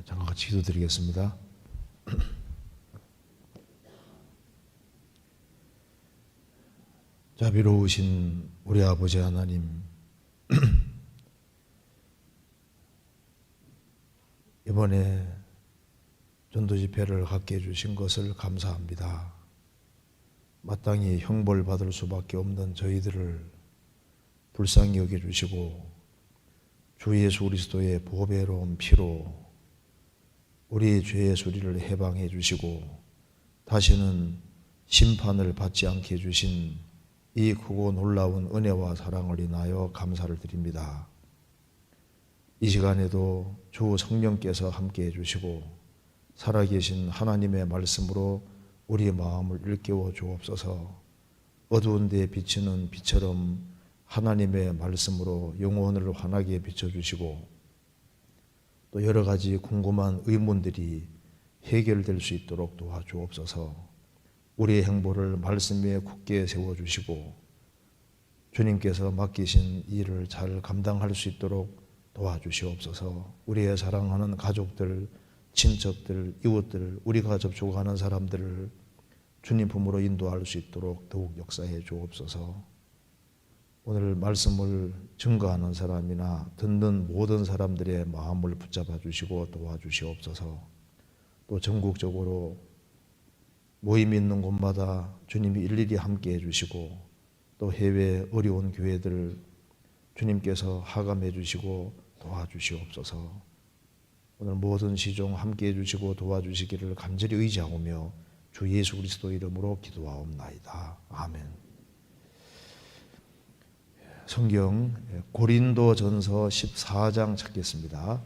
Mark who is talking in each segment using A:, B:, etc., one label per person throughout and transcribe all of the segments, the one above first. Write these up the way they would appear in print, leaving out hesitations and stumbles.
A: 잠깐 같이 기도드리겠습니다. 자비로우신 우리 아버지 하나님, 이번에 전도집회를 갖게 해주신 것을 감사합니다. 마땅히 형벌받을 수밖에 없는 저희들을 불쌍히 여겨주시고 주 예수 그리스도의 보배로운 피로 우리 죄의 소리를 해방해 주시고 다시는 심판을 받지 않게 해주신 이 크고 놀라운 은혜와 사랑을 인하여 감사를 드립니다. 이 시간에도 주 성령께서 함께 해주시고 살아계신 하나님의 말씀으로 우리 마음을 일깨워 주옵소서. 어두운 데 비치는 빛처럼 하나님의 말씀으로 영혼을 환하게 비춰주시고 또 여러 가지 궁금한 의문들이 해결될 수 있도록 도와주옵소서. 우리의 행보를 말씀 위에 굳게 세워주시고 주님께서 맡기신 일을 잘 감당할 수 있도록 도와주시옵소서. 우리의 사랑하는 가족들, 친척들, 이웃들, 우리가 접촉하는 사람들을 주님 품으로 인도할 수 있도록 더욱 역사해 주옵소서. 오늘 말씀을 증거하는 사람이나 듣는 모든 사람들의 마음을 붙잡아 주시고 도와주시옵소서. 또 전국적으로 모임 있는 곳마다 주님이 일일이 함께 해주시고 또 해외 어려운 교회들 주님께서 하감해 주시고 도와주시옵소서. 오늘 모든 시종 함께 해주시고 도와주시기를 간절히 의지하오며 주 예수 그리스도 이름으로 기도하옵나이다. 아멘. 성경 고린도전서 14장 찾겠습니다.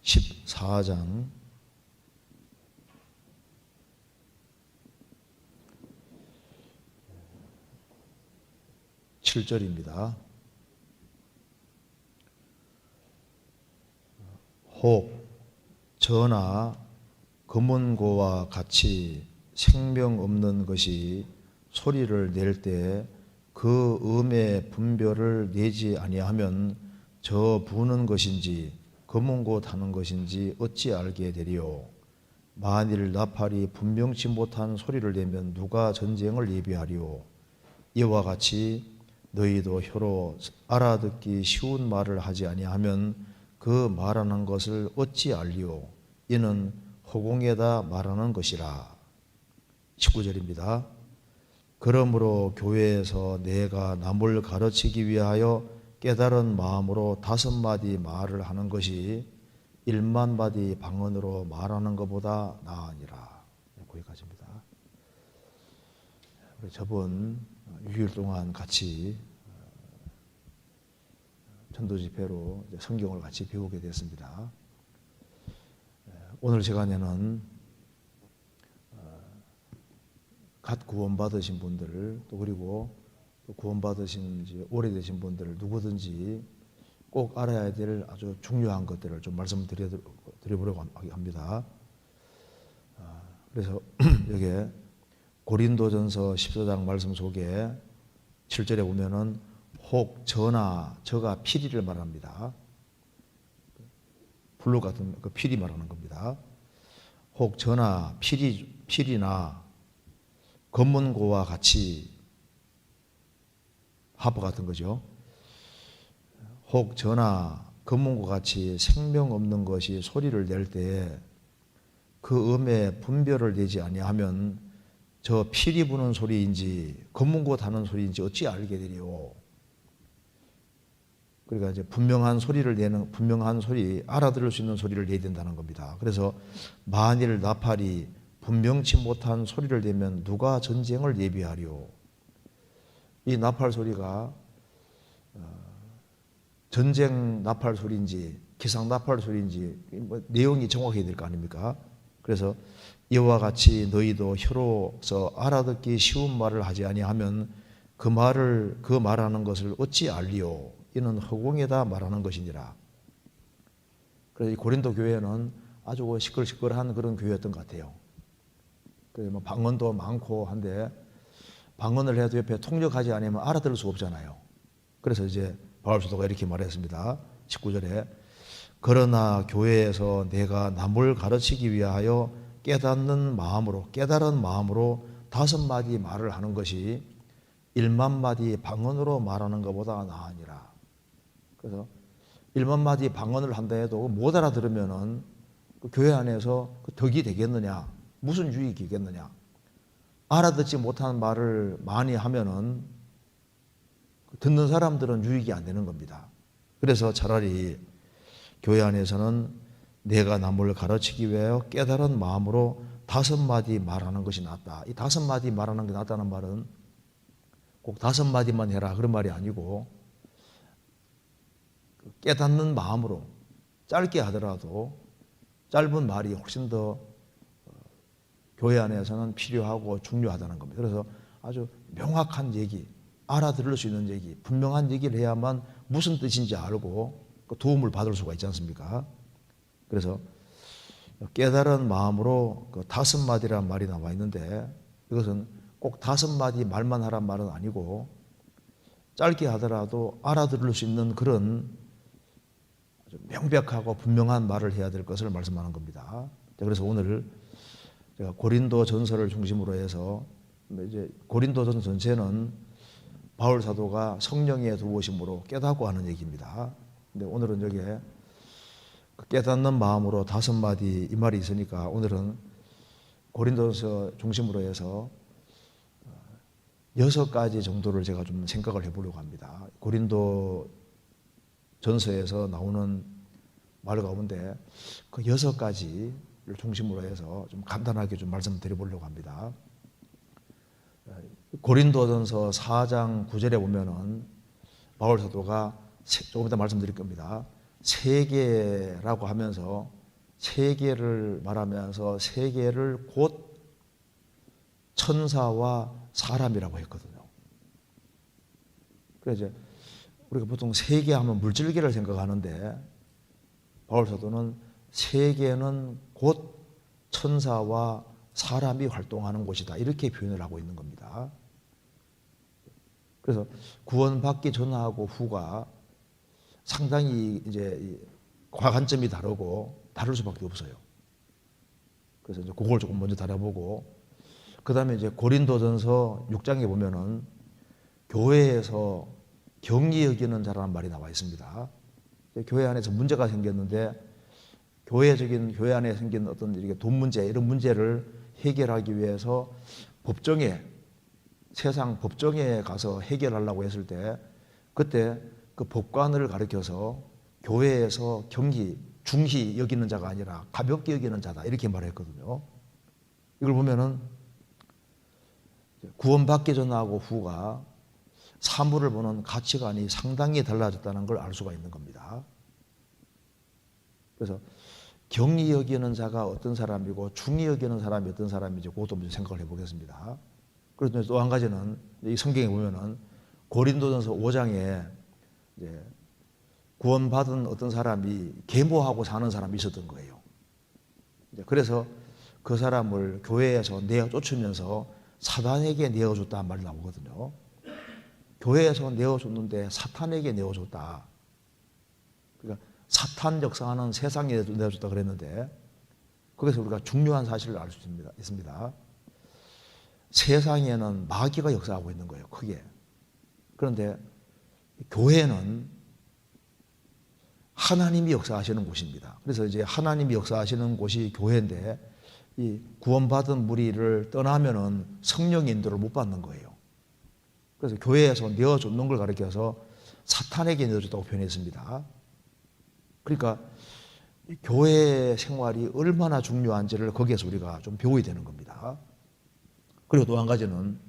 A: 14장 7절입니다. 혹 전하 검은고와 같이 생명 없는 것이 소리를 낼 때 그 음의 분별을 내지 아니하면 저 부는 것인지 검은고 타는 것인지 어찌 알게 되리요. 만일 나팔이 분명치 못한 소리를 내면 누가 전쟁을 예비하리요. 이와 같이 너희도 혀로 알아듣기 쉬운 말을 하지 아니하면 그 말하는 것을 어찌 알리요. 이는 허공에다 말하는 것이라. 19절입니다. 그러므로 교회에서 내가 남을 가르치기 위하여 깨달은 마음으로 5마디 말을 하는 것이 1,000,000마디 방언으로 말하는 것보다 나으니라. 거기까지입니다. 우리 저번 6일 동안 같이 전도집회로 성경을 같이 배우게 됐습니다. 오늘 시간에는 갓 구원받으신 분들 또 그리고 구원받으신 지 오래되신 분들 누구든지 꼭 알아야 될 아주 중요한 것들을 좀 말씀드려보려고 합니다. 그래서 여기 고린도전서 14장 말씀 속에 7절에 보면은 혹 전하, 저가 피리를 말합니다. 블루 같은 그 피리 말하는 겁니다. 혹 전하, 피리나 검문고와 같이 하프 같은 거죠. 혹 전하, 검문고와 같이 생명 없는 것이 소리를 낼 때 그 음의 분별을 내지 아니하면 저 피리 부는 소리인지 검문고 타는 소리인지 어찌 알게 되리요. 그러니까 이제 분명한 소리, 알아들을 수 있는 소리를 내야 된다는 겁니다. 그래서 만일 나팔이 분명치 못한 소리를 내면 누가 전쟁을 예비하리요. 이 나팔 소리가 전쟁 나팔 소리인지 기상 나팔 소리인지 내용이 정확해야 될 거 아닙니까? 그래서 이와 같이 너희도 혀로서 알아듣기 쉬운 말을 하지 아니하면 그 말하는 것을 어찌 알리요. 이는 허공에다 말하는 것이니라. 그래서 이 고린도 교회는 아주 시끌시끌한 그런 교회였던 것 같아요. 그래서 방언도 많고 한데 방언을 해도 옆에 통역하지 않으면 알아들을 수가 없잖아요. 그래서 이제 바울 사도가 이렇게 말했습니다. 19절에 그러나 교회에서 내가 남을 가르치기 위하여 깨닫는 마음으로 5마디 말을 하는 것이 1만마디 방언으로 말하는 것보다 나으니라. 그래서 1만마디 방언을 한다 해도 못 알아들으면은 그 교회 안에서 그 덕이 되겠느냐? 무슨 유익이겠느냐? 알아듣지 못한 말을 많이 하면은 듣는 사람들은 유익이 안 되는 겁니다. 그래서 차라리 교회 안에서는 내가 남을 가르치기 위하여 깨달은 마음으로 5마디 말하는 것이 낫다. 이 5마디 말하는 게 낫다는 말은 꼭 5마디만 해라 그런 말이 아니고 깨닫는 마음으로 짧게 하더라도 짧은 말이 훨씬 더 교회 안에서는 필요하고 중요하다는 겁니다. 그래서 아주 명확한 얘기, 알아들을 수 있는 얘기, 분명한 얘기를 해야만 무슨 뜻인지 알고 도움을 받을 수가 있지 않습니까? 그래서 깨달은 마음으로 그 5마디라는 말이 나와 있는데 이것은 꼭 5마디 말만 하란 말은 아니고 짧게 하더라도 알아들을 수 있는 그런 아주 명백하고 분명한 말을 해야 될 것을 말씀하는 겁니다. 그래서 오늘 제가 고린도 전서를 중심으로 해서 이제 고린도 전서 전체는 바울 사도가 성령의 도우심으로 깨닫고 하는 얘기입니다. 근데 오늘은 여기에 깨닫는 마음으로 5마디 이 말이 있으니까 오늘은 고린도전서 중심으로 해서 6가지 정도를 제가 좀 생각을 해보려고 합니다. 고린도 전서에서 나오는 말 가운데 그 6가지를 중심으로 해서 좀 간단하게 좀 말씀드려보려고 합니다. 고린도전서 4장 9절에 보면은 바울 사도가 조금 이따 말씀드릴 겁니다. 세계라고 하면서 세계를 말하면서 세계를 곧 천사와 사람이라고 했거든요. 그래서 이제 우리가 보통 세계하면 물질계를 생각하는데 바울 사도는 세계는 곧 천사와 사람이 활동하는 곳이다 이렇게 표현을 하고 있는 겁니다. 그래서 구원받기 전하고 후가 상당히 이제 관점이 다르고 다를 수밖에 없어요. 그래서 이제 그걸 조금 먼저 다뤄보고 그 다음에 이제 고린도전서 6장에 보면은 교회에서 경히 여기는 자라는 말이 나와 있습니다. 교회 안에서 문제가 생겼는데 교회 안에 생긴 어떤 이렇게 돈 문제 이런 문제를 해결하기 위해서 세상 법정에 가서 해결하려고 했을 때 그때 그 법관을 가리켜서 교회에서 중히 여기는 자가 아니라 가볍게 여기는 자다 이렇게 말했거든요. 이걸 보면은 구원받기 전하고 후가 사물을 보는 가치관이 상당히 달라졌다는 걸 알 수가 있는 겁니다. 그래서 경히 여기는 자가 어떤 사람이고 중히 여기는 사람이 어떤 사람인지 그것도 먼저 생각을 해보겠습니다. 그리고 또 한 가지는 이 성경에 보면은 고린도전서 5장에 이제 구원받은 어떤 사람이 계모하고 사는 사람이 있었던 거예요. 그래서 그 사람을 교회에서 내어 쫓으면서 사단에게 내어줬다는 말이 나오거든요. 교회에서 내어줬는데 사탄에게 내어줬다. 그러니까 사탄 역사하는 세상에 내어줬다 그랬는데 거기서 우리가 중요한 사실을 알 수 있습니다. 세상에는 마귀가 역사하고 있는 거예요. 크게. 그런데 교회는 하나님이 역사하시는 곳입니다. 그래서 이제 하나님이 역사하시는 곳이 교회인데 이 구원받은 무리를 떠나면은 성령의 인도를 못 받는 거예요. 그래서 교회에서 내어줬는 걸 가리켜서 사탄에게 내어줬다고 표현했습니다. 그러니까 교회 생활이 얼마나 중요한지를 거기에서 우리가 좀 배워야 되는 겁니다. 그리고 또 한 가지는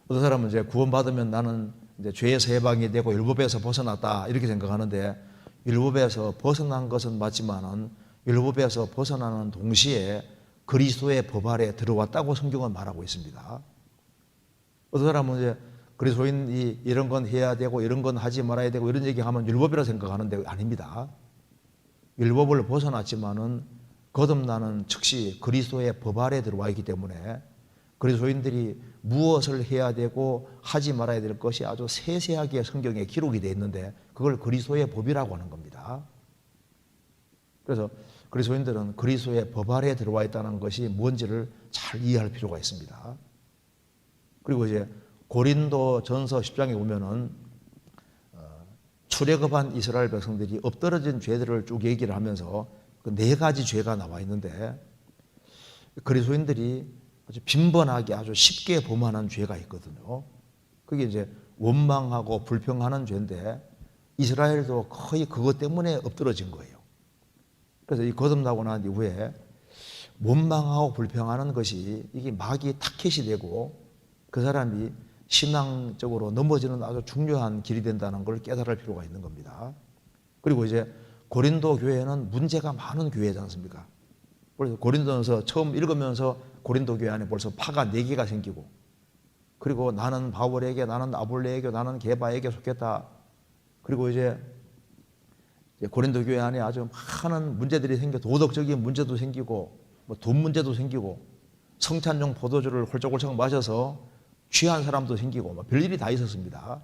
A: 어떤 사람은 이제 구원받으면 나는 이제 죄에서 해방이 되고 율법에서 벗어났다 이렇게 생각하는데 율법에서 벗어난 것은 맞지만은 율법에서 벗어나는 동시에 그리스도의 법 아래 들어왔다고 성경은 말하고 있습니다. 어떤 사람은 이제 그리스도인이 이런 건 해야 되고 이런 건 하지 말아야 되고 이런 얘기하면 율법이라 생각하는데 아닙니다. 율법을 벗어났지만은 거듭나는 즉시 그리스도의 법 아래 들어와 있기 때문에 그리스도인들이 무엇을 해야 되고 하지 말아야 될 것이 아주 세세하게 성경에 기록이 되어 있는데 그걸 그리스도의 법이라고 하는 겁니다. 그래서 그리스도인들은 그리스도의 법 아래에 들어와 있다는 것이 뭔지를 잘 이해할 필요가 있습니다. 그리고 이제 고린도 전서 10장에 보면은 출애굽한 이스라엘 백성들이 엎드러진 죄들을 쭉 얘기를 하면서 그 4가지 죄가 나와 있는데 그리스도인들이 아주 빈번하게 아주 쉽게 범하는 죄가 있거든요. 그게 이제 원망하고 불평하는 죄인데 이스라엘도 거의 그것 때문에 엎드러진 거예요. 그래서 이 거듭나고 난 이후에 원망하고 불평하는 것이 이게 마귀 타켓이 되고 그 사람이 신앙적으로 넘어지는 아주 중요한 길이 된다는 걸 깨달을 필요가 있는 겁니다. 그리고 이제 고린도 교회는 문제가 많은 교회지 않습니까? 그래서 고린도전서 처음 읽으면서 고린도 교회 안에 벌써 파가 4개가 생기고 그리고 나는 바울에게 나는 아볼레에게 나는 게바에게 속했다. 그리고 이제 고린도 교회 안에 아주 많은 문제들이 생겨 도덕적인 문제도 생기고 뭐 돈 문제도 생기고 성찬용 포도주를 홀짝홀짝 마셔서 취한 사람도 생기고 뭐 별일이 다 있었습니다.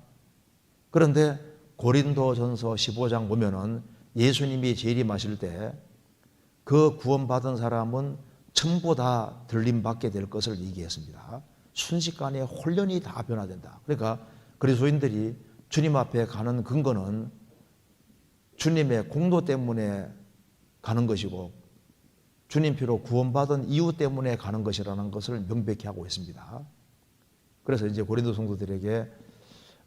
A: 그런데 고린도전서 15장 보면은 예수님이 재림하실 때 그 구원받은 사람은 전부 다 들림받게 될 것을 얘기했습니다. 순식간에 홀연히 다 변화된다. 그러니까 그리스도인들이 주님 앞에 가는 근거는 주님의 공로 때문에 가는 것이고 주님 피로 구원받은 이유 때문에 가는 것이라는 것을 명백히 하고 있습니다. 그래서 이제 고린도 성도들에게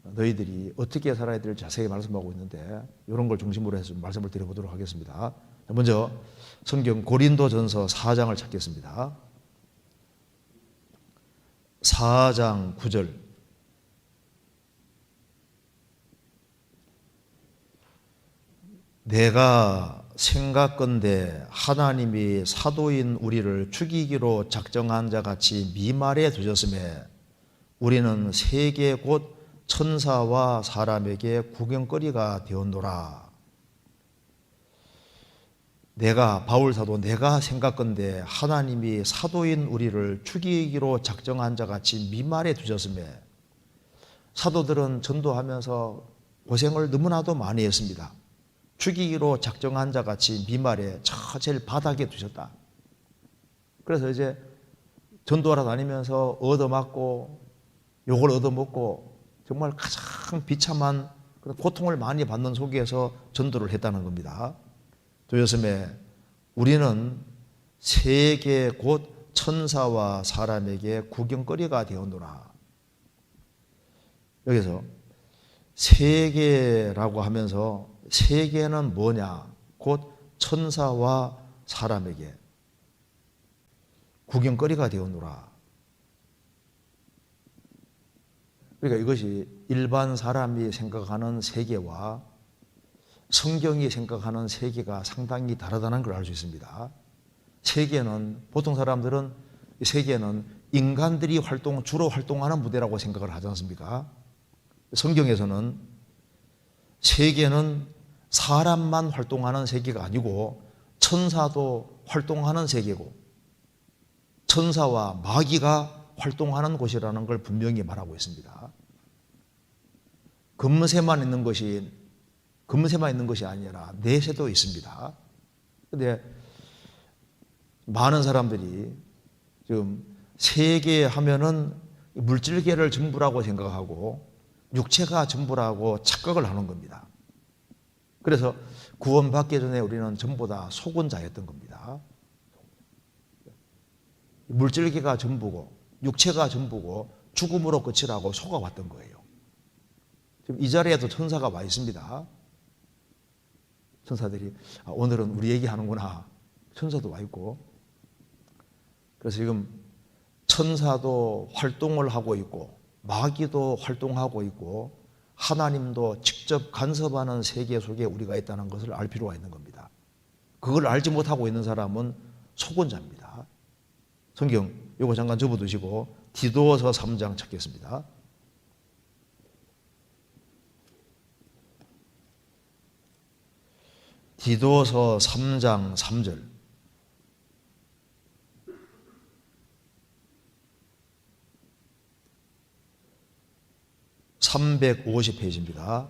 A: 너희들이 어떻게 살아야 될지 자세히 말씀하고 있는데 이런 걸 중심으로 해서 말씀을 드려보도록 하겠습니다. 먼저 성경 고린도전서 4장을 찾겠습니다. 4장 9절. 내가 생각건대 하나님이 사도인 우리를 죽이기로 작정한 자 같이 미말에 두셨음에 우리는 세계 곧 천사와 사람에게 구경거리가 되었노라. 내가 바울 사도 내가 생각건대 하나님이 사도인 우리를 죽이기로 작정한 자 같이 미말에 두셨음에 사도들은 전도하면서 고생을 너무나도 많이 했습니다. 죽이기로 작정한 자 같이 미말에 제일 바닥에 두셨다. 그래서 이제 전도하러 다니면서 얻어맞고 욕을 얻어먹고 정말 가장 비참한 그런 고통을 많이 받는 속에서 전도를 했다는 겁니다. 도였음에 우리는 세계 곧 천사와 사람에게 구경거리가 되었노라. 여기서 세계라고 하면서 세계는 뭐냐? 곧 천사와 사람에게 구경거리가 되었노라. 그러니까 이것이 일반 사람이 생각하는 세계와 성경이 생각하는 세계가 상당히 다르다는 걸 알 수 있습니다. 세계는 보통 사람들은 세계는 인간들이 주로 활동하는 무대라고 생각을 하지 않습니까? 성경에서는 세계는 사람만 활동하는 세계가 아니고 천사도 활동하는 세계고 천사와 마귀가 활동하는 곳이라는 걸 분명히 말하고 있습니다. 금새만 있는 것이 아니라 내새도 있습니다. 그런데 많은 사람들이 지금 세계 하면은 물질계를 전부라고 생각하고 육체가 전부라고 착각을 하는 겁니다. 그래서 구원받기 전에 우리는 전부 다 속은 자였던 겁니다. 물질계가 전부고 육체가 전부고 죽음으로 끝이라고 속아왔던 거예요. 지금 이 자리에도 천사가 와 있습니다. 천사들이 오늘은 우리 얘기하는구나. 천사도 와 있고. 그래서 지금 천사도 활동을 하고 있고 마귀도 활동하고 있고 하나님도 직접 간섭하는 세계 속에 우리가 있다는 것을 알 필요가 있는 겁니다. 그걸 알지 못하고 있는 사람은 속은 자입니다. 성경 이거 잠깐 접어두시고 디도서 3장 찾겠습니다. 디도서 3장 3절. 350페이지입니다.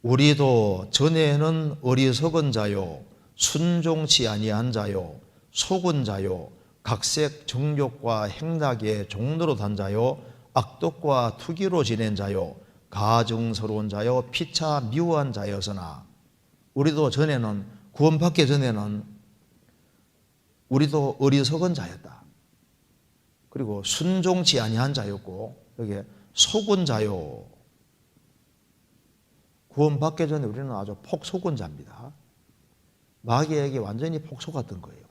A: 우리도 전에는 어리석은 자요, 순종치 아니한 자요, 속은 자요, 각색 정욕과 행락의 종로로 단 자요, 악독과 투기로 지낸 자요, 가증스러운 자요, 피차 미워한 자였으나, 우리도 전에는, 구원받기 전에는 우리도 어리석은 자였다. 그리고 순종치 아니한 자였고, 여기에 속은 자요. 구원받기 전에 우리는 아주 폭속은 자입니다. 마귀에게 완전히 폭속았던 거예요.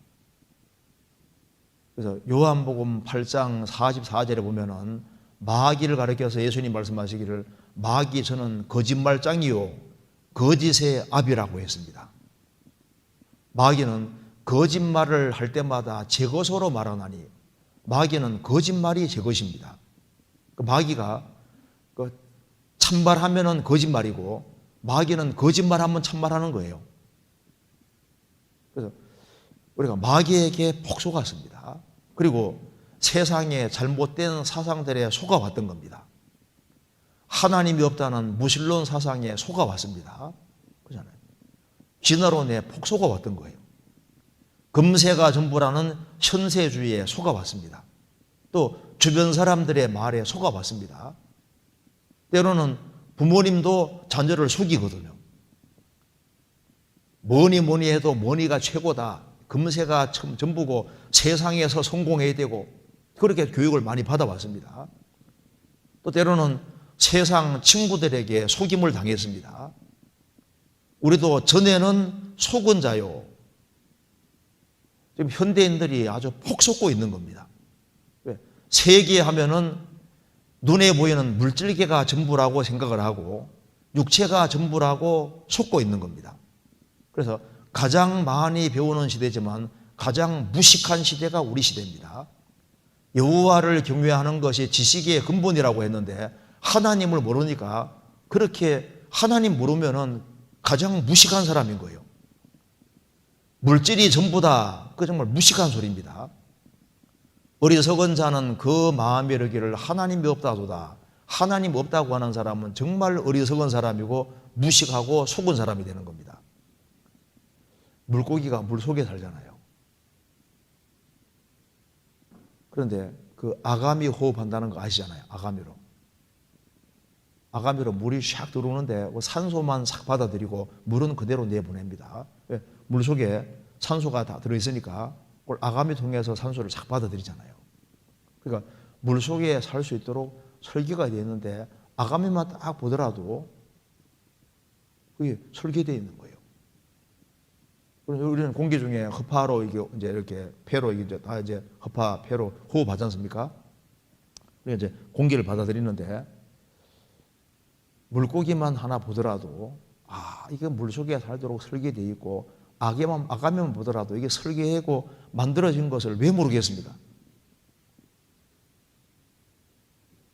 A: 그래서 요한복음 8장 44절에 보면은 마귀를 가리켜서 예수님 말씀하시기를 마귀 저는 거짓말장이요 거짓의 아비라고 했습니다. 마귀는 거짓말을 할 때마다 제 것으로 말하나니 마귀는 거짓말이 제 것입니다. 마귀가 참말하면은 거짓말이고 마귀는 거짓말하면 참말하는 거예요. 그래서 우리가 마귀에게 폭속았습니다. 그리고 세상의 잘못된 사상들에 속아왔던 겁니다. 하나님이 없다는 무신론 사상에 속아왔습니다. 그렇잖아요. 진화론에 폭속아왔던 거예요. 금세가 전부라는 현세주의에 속아왔습니다. 또 주변 사람들의 말에 속아왔습니다. 때로는 부모님도 자녀를 속이거든요. 뭐니 해도 뭐니가 최고다. 금세가 전부고 세상에서 성공해야 되고 그렇게 교육을 많이 받아왔습니다. 또 때로는 세상 친구들에게 속임을 당했습니다. 우리도 전에는 속은 자요. 지금 현대인들이 아주 폭속고 있는 겁니다. 세계 하면은 눈에 보이는 물질계가 전부라고 생각을 하고 육체가 전부라고 속고 있는 겁니다. 그래서 가장 많이 배우는 시대지만 가장 무식한 시대가 우리 시대입니다. 여호와를 경외하는 것이 지식의 근본이라고 했는데 하나님을 모르니까 그렇게 하나님 모르면은 가장 무식한 사람인 거예요. 물질이 전부다. 그 정말 무식한 소리입니다. 어리석은 자는 그 마음에 이르기를 하나님이 없다도다. 하나님 없다고 하는 사람은 정말 어리석은 사람이고 무식하고 속은 사람이 되는 겁니다. 물고기가 물속에 살잖아요. 그런데 그 아가미 호흡한다는 거 아시잖아요. 아가미로 물이 샥 들어오는데 산소만 싹 받아들이고 물은 그대로 내보냅니다. 물속에 산소가 다 들어있으니까 아가미 통해서 산소를 싹 받아들이잖아요. 그러니까 물속에 살 수 있도록 설계가 되어 있는데 아가미만 딱 보더라도 그게 설계되어 있는 거예요. 우리는 공기 중에 허파로 이제 이렇게 폐로 이제 다 이제 허파 폐로 호흡하지 않습니까? 우리가 이제 공기를 받아들이는데 물고기만 하나 보더라도 이게 물속에 살도록 설계되어 있고 아가미만 보더라도 이게 설계하고 만들어진 것을 왜 모르겠습니까?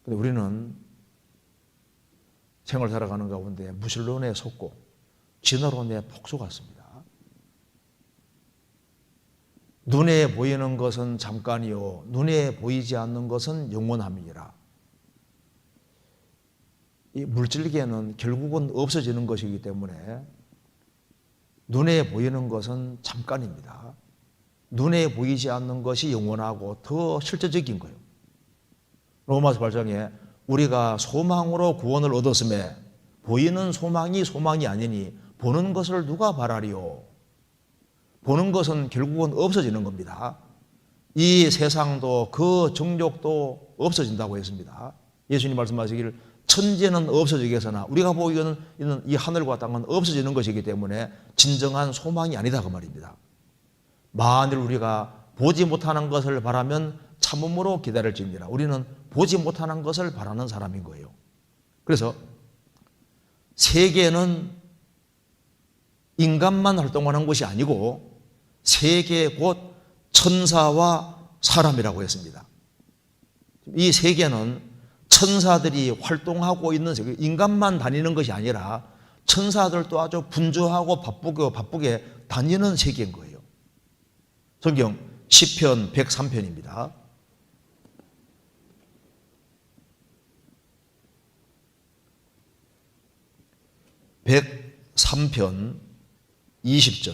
A: 근데 우리는 생을 살아가는 가운데 무신론에 속고 진화론에 폭속았습니다. 눈에 보이는 것은 잠깐이요 눈에 보이지 않는 것은 영원함이니라. 이 물질계는 결국은 없어지는 것이기 때문에 눈에 보이는 것은 잠깐입니다. 눈에 보이지 않는 것이 영원하고 더 실제적인 거예요. 로마서 8장에 우리가 소망으로 구원을 얻었음에 보이는 소망이 아니니 보는 것을 누가 바라리요. 보는 것은 결국은 없어지는 겁니다. 이 세상도 그 정욕도 없어진다고 했습니다. 예수님 말씀하시기를 천지는 없어지겠으나 우리가 보고 있는 이 하늘과 땅은 없어지는 것이기 때문에 진정한 소망이 아니다 그 말입니다. 만일 우리가 보지 못하는 것을 바라면 참음으로 기다릴지니라. 우리는 보지 못하는 것을 바라는 사람인 거예요. 그래서 세계는 인간만 활동하는 것이 아니고 세계 곧 천사와 사람이라고 했습니다. 이 세계는 천사들이 활동하고 있는 세계, 인간만 다니는 것이 아니라 천사들도 아주 분주하고 바쁘게 다니는 세계인 거예요. 성경 시편 103편입니다. 103편 20절.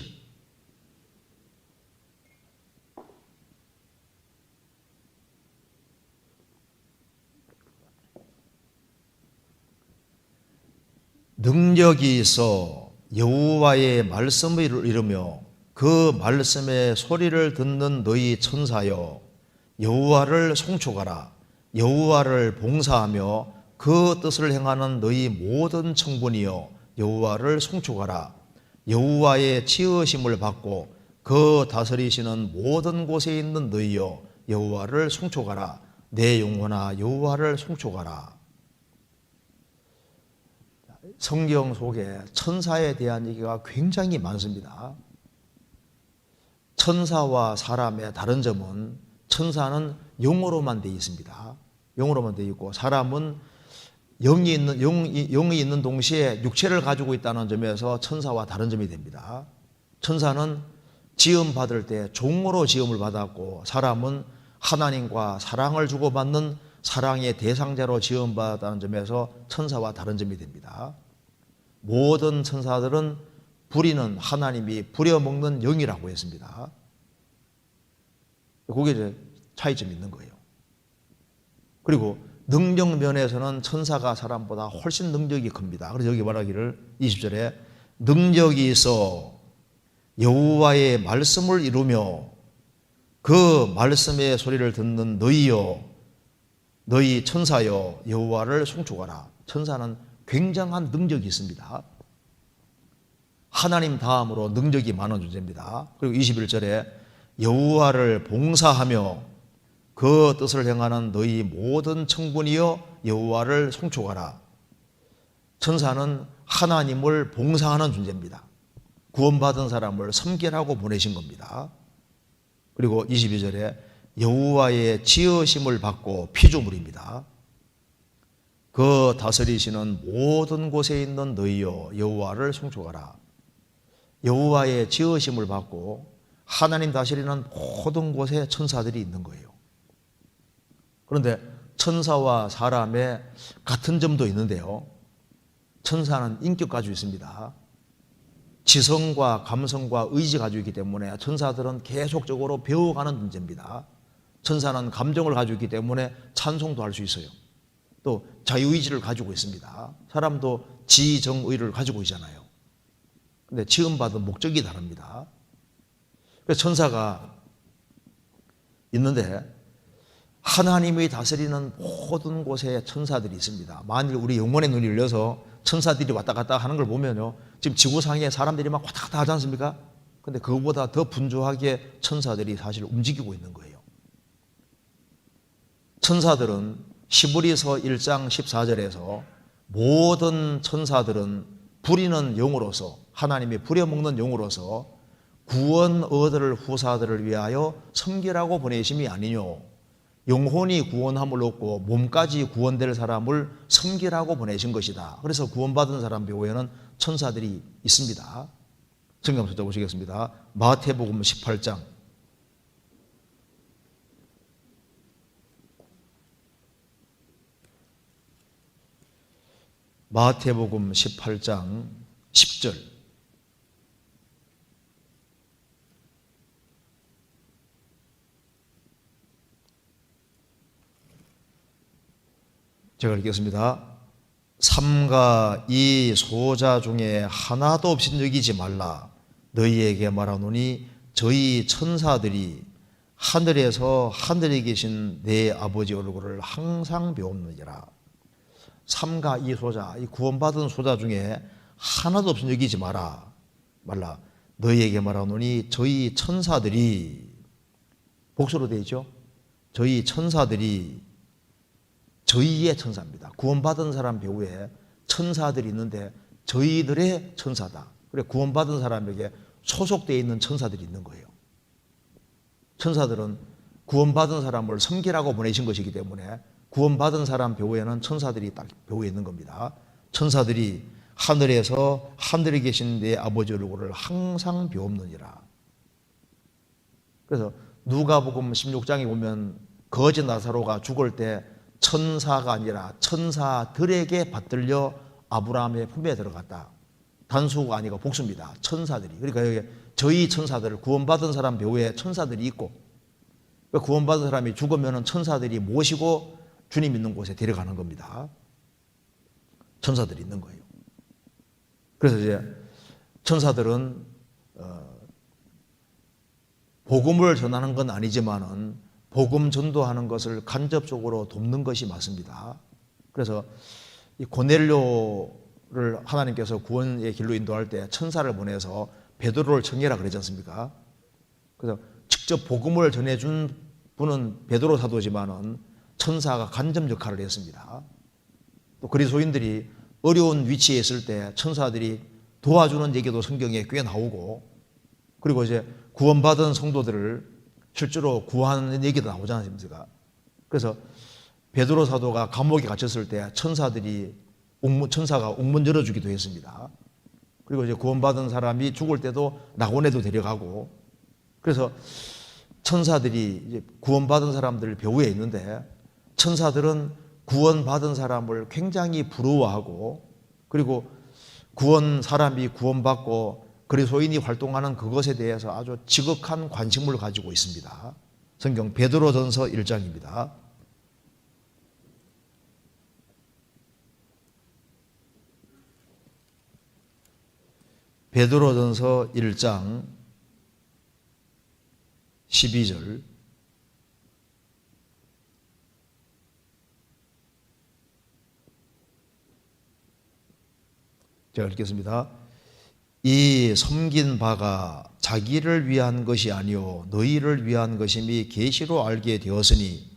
A: 능력이 있어 여호와의 말씀을 이루며 그 말씀의 소리를 듣는 너희 천사여, 여호와를 송축하라. 여호와를 봉사하며 그 뜻을 행하는 너희 모든 청군이여, 여호와를 송축하라. 여호와의 지으심을 받고 그 다스리시는 모든 곳에 있는 너희여, 여호와를 송축하라. 내 영혼아 여호와를 송축하라. 성경 속에 천사에 대한 얘기가 굉장히 많습니다. 천사와 사람의 다른 점은 천사는 영으로만 되어 있습니다. 영으로만 되어 있고 사람은 영이 있는 동시에 육체를 가지고 있다는 점에서 천사와 다른 점이 됩니다. 천사는 지음 받을 때 종으로 지음을 받았고 사람은 하나님과 사랑을 주고받는 사랑의 대상자로 지음받았다는 점에서 천사와 다른 점이 됩니다. 모든 천사들은 부리는 하나님이 부려먹는 영이라고 했습니다. 그게 이제 차이점이 있는 거예요. 그리고 능력 면에서는 천사가 사람보다 훨씬 능력이 큽니다. 그래서 여기 말하기를 20절에 능력이 있어 여호와의 말씀을 이루며 그 말씀의 소리를 듣는 너희여, 너희 천사여, 여호와를 송축하라. 천사는 굉장한 능력이 있습니다. 하나님 다음으로 능력이 많은 존재입니다. 그리고 21절에 여호와를 봉사하며 그 뜻을 행하는 너희 모든 청군이여, 여호와를 송축하라. 천사는 하나님을 봉사하는 존재입니다. 구원받은 사람을 섬기라고 보내신 겁니다. 그리고 22절에 여호와의 지으심을 받고 피조물입니다. 그 다스리시는 모든 곳에 있는 너희여, 여호와를 송축하라. 여호와의 지으심을 받고 하나님 다스리는 모든 곳에 천사들이 있는 거예요. 그런데 천사와 사람의 같은 점도 있는데요. 천사는 인격 가지고 있습니다. 지성과 감성과 의지 가지고 있기 때문에 천사들은 계속적으로 배워가는 존재입니다. 천사는 감정을 가지고 있기 때문에 찬송도 할 수 있어요. 또 자유의지를 가지고 있습니다. 사람도 지정의를 가지고 있잖아요. 근데 지음받은 목적이 다릅니다. 그래서 천사가 있는데 하나님이 다스리는 모든 곳에 천사들이 있습니다. 만일 우리 영혼의 눈이 열려서 천사들이 왔다 갔다 하는 걸 보면요, 지금 지구상에 사람들이 막 왔다 갔다 하지 않습니까? 근데 그거보다 더 분주하게 천사들이 사실 움직이고 있는 거예요. 천사들은 히브리서 1장 14절에서 모든 천사들은 부리는 영으로서, 하나님이 부려먹는 영으로서 구원 얻을 후사들을 위하여 섬기라고 보내심이 아니뇨, 영혼이 구원함을 얻고 몸까지 구원될 사람을 섬기라고 보내신 것이다. 그래서 구원받은 사람 배후에는 천사들이 있습니다. 성경 한번 보시겠습니다. 마태복음 18장 마태복음 18장 10절. 제가 읽겠습니다. 삼가 이 소자 중에 하나도 없인 여기지 말라. 너희에게 말하노니 저희 천사들이 하늘에서 하늘에 계신 내 아버지 얼굴을 항상 배웁느니라. 삼가 이 소자, 이 구원받은 소자 중에 하나도 없인 여기지 말라. 너희에게 말하노니 저희 천사들이, 복수로 되어 있죠. 저희 천사들이, 저희의 천사입니다. 구원받은 사람 배후에 천사들이 있는데 저희들의 천사다. 그래, 구원받은 사람에게 소속되어 있는 천사들이 있는 거예요. 천사들은 구원받은 사람을 섬기라고 보내신 것이기 때문에 구원받은 사람 배후에는 천사들이 딱 배후에 있는 겁니다. 천사들이 하늘에서 하늘에 계신 내 아버지 얼굴을 항상 배웁느니라. 그래서 누가복음 16장에 보면 거지 나사로가 죽을 때 천사가 아니라 천사들에게 받들려 아브라함의 품에 들어갔다. 단수가 아니고 복수입니다. 천사들이. 그러니까 여기 저희 천사들, 구원받은 사람 배후에 천사들이 있고, 구원받은 사람이 죽으면 천사들이 모시고 주님 있는 곳에 데려가는 겁니다. 천사들이 있는 거예요. 그래서 이제 천사들은 복음을 전하는 건 아니지만은 복음 전도하는 것을 간접적으로 돕는 것이 맞습니다. 그래서 이 고넬료를 하나님께서 구원의 길로 인도할 때 천사를 보내서 베드로를 청해라 그러지 않습니까? 그래서 직접 복음을 전해준 분은 베드로 사도지만은 천사가 간접 역할을 했습니다. 또 그리스도인들이 어려운 위치에 있을 때 천사들이 도와주는 얘기도 성경에 꽤 나오고, 그리고 이제 구원받은 성도들을 실제로 구하는 얘기도 나오지 않습니까? 그래서 베드로 사도가 감옥에 갇혔을 때 천사가 옥문 열어주기도 했습니다. 그리고 이제 구원받은 사람이 죽을 때도 낙원에도 데려가고, 그래서 천사들이 이제 구원받은 사람들 배후에 있는데, 천사들은 구원받은 사람을 굉장히 부러워하고, 그리고 사람이 구원받고 그리스도인이 활동하는 그것에 대해서 아주 지극한 관심을 가지고 있습니다. 성경 베드로전서 1장입니다. 베드로전서 1장 12절. 제가 읽겠습니다. 이 섬긴 바가 자기를 위한 것이 아니요 너희를 위한 것임이 계시로 알게 되었으니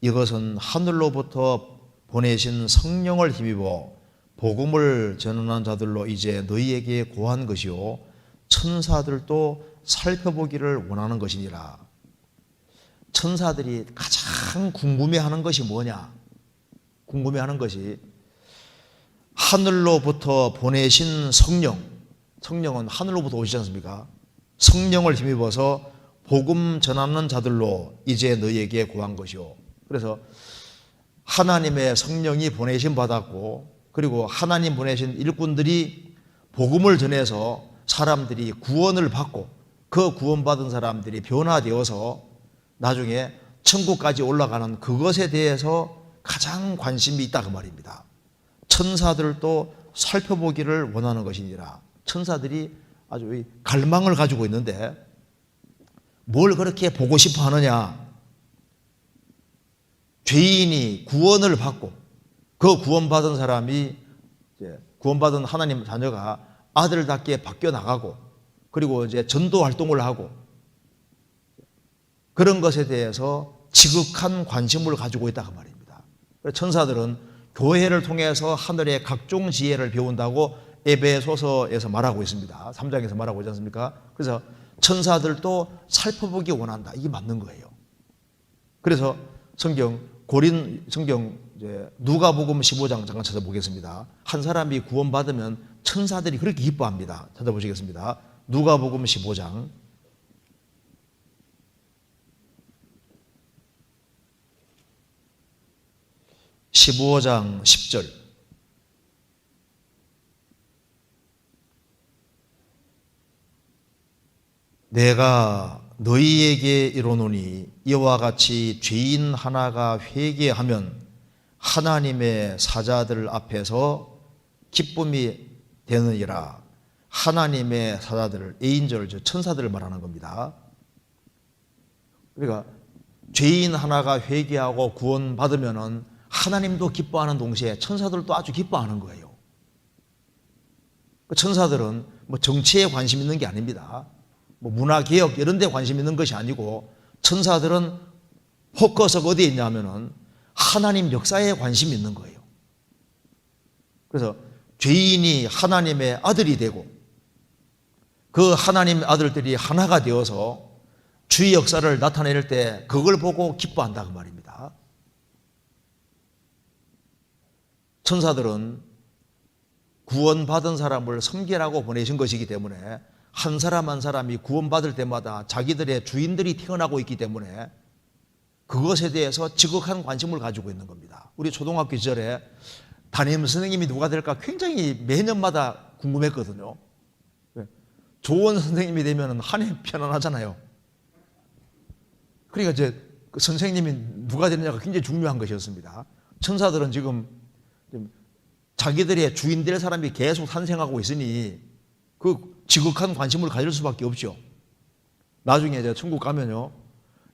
A: 이것은 하늘로부터 보내신 성령을 힘입어 복음을 전하는 자들로 이제 너희에게 고한 것이요 천사들도 살펴보기를 원하는 것이니라. 천사들이 가장 궁금해하는 것이 뭐냐? 궁금해하는 것이 하늘로부터 보내신 성령은 하늘로부터 오시지 않습니까? 성령을 힘입어서 복음 전하는 자들로 이제 너희에게 구한 것이요. 그래서 하나님의 성령이 보내심 받았고, 그리고 하나님 보내신 일꾼들이 복음을 전해서 사람들이 구원을 받고, 그 구원받은 사람들이 변화되어서 나중에 천국까지 올라가는 그것에 대해서 가장 관심이 있다 그 말입니다. 천사들도 살펴보기를 원하는 것이니라. 천사들이 아주 갈망을 가지고 있는데 뭘 그렇게 보고 싶어 하느냐? 죄인이 구원을 받고 그 구원받은 사람이 구원받은 하나님 자녀가 아들답게 바뀌어 나가고, 그리고 이제 전도 활동을 하고, 그런 것에 대해서 지극한 관심을 가지고 있다 그 말입니다. 천사들은 교회를 통해서 하늘의 각종 지혜를 배운다고 에베소서에서 말하고 있습니다. 3장에서 말하고 있지 않습니까? 그래서 천사들도 살펴보기 원한다. 이게 맞는 거예요. 그래서 성경 누가복음 15장 잠깐 찾아보겠습니다. 한 사람이 구원받으면 천사들이 그렇게 기뻐합니다. 찾아보시겠습니다. 누가복음 15장 15장 10절. 내가 너희에게 이르노니 이와 같이 죄인 하나가 회개하면 하나님의 사자들 앞에서 기쁨이 되느니라. 하나님의 사자들, 에인절, 천사들을 말하는 겁니다. 그러니까 죄인 하나가 회개하고 구원받으면은 하나님도 기뻐하는 동시에 천사들도 아주 기뻐하는 거예요. 천사들은 뭐 정치에 관심 있는 게 아닙니다. 뭐 문화개혁 이런 데 관심 있는 것이 아니고, 천사들은 포커스가 어디에 있냐면은 하나님 역사에 관심이 있는 거예요. 그래서 죄인이 하나님의 아들이 되고 그 하나님의 아들들이 하나가 되어서 주의 역사를 나타낼 때 그걸 보고 기뻐한다 그 말입니다. 천사들은 구원받은 사람을 섬기라고 보내신 것이기 때문에 한 사람 한 사람이 구원받을 때마다 자기들의 주인들이 태어나고 있기 때문에 그것에 대해서 지극한 관심을 가지고 있는 겁니다. 우리 초등학교 시절에 담임 선생님이 누가 될까 굉장히 매년마다 궁금했거든요. 좋은 선생님이 되면 한해 편안하잖아요. 그러니까 이제 그 선생님이 누가 되느냐가 굉장히 중요한 것이었습니다. 천사들은 지금 자기들의 주인 될 사람이 계속 탄생하고 있으니 그 지극한 관심을 가질 수밖에 없죠. 나중에 이제 천국 가면요,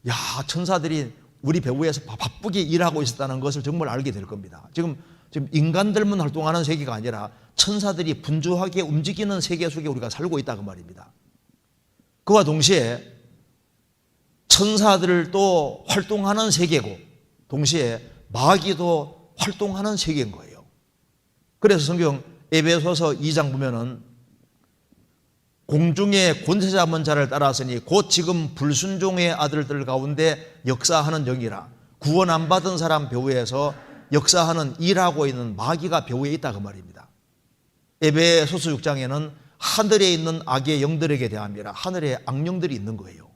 A: 야, 천사들이 우리 배후에서 바쁘게 일하고 있었다는 것을 정말 알게 될 겁니다. 지금 인간들만 활동하는 세계가 아니라 천사들이 분주하게 움직이는 세계 속에 우리가 살고 있다 그 말입니다. 그와 동시에 천사들도 활동하는 세계고 동시에 마귀도 활동하는 세계인 거예요. 그래서 성경 에베소서 2장 보면은 공중의 권세 잡은 자를 따랐으니 곧 지금 불순종의 아들들 가운데 역사하는 영이라. 구원 안 받은 사람 배후에서 역사하는 일하고 있는 마귀가 배후에 있다 그 말입니다. 에베소서 6장에는 하늘에 있는 악의 영들에게 대함이라. 하늘에 악령들이 있는 거예요.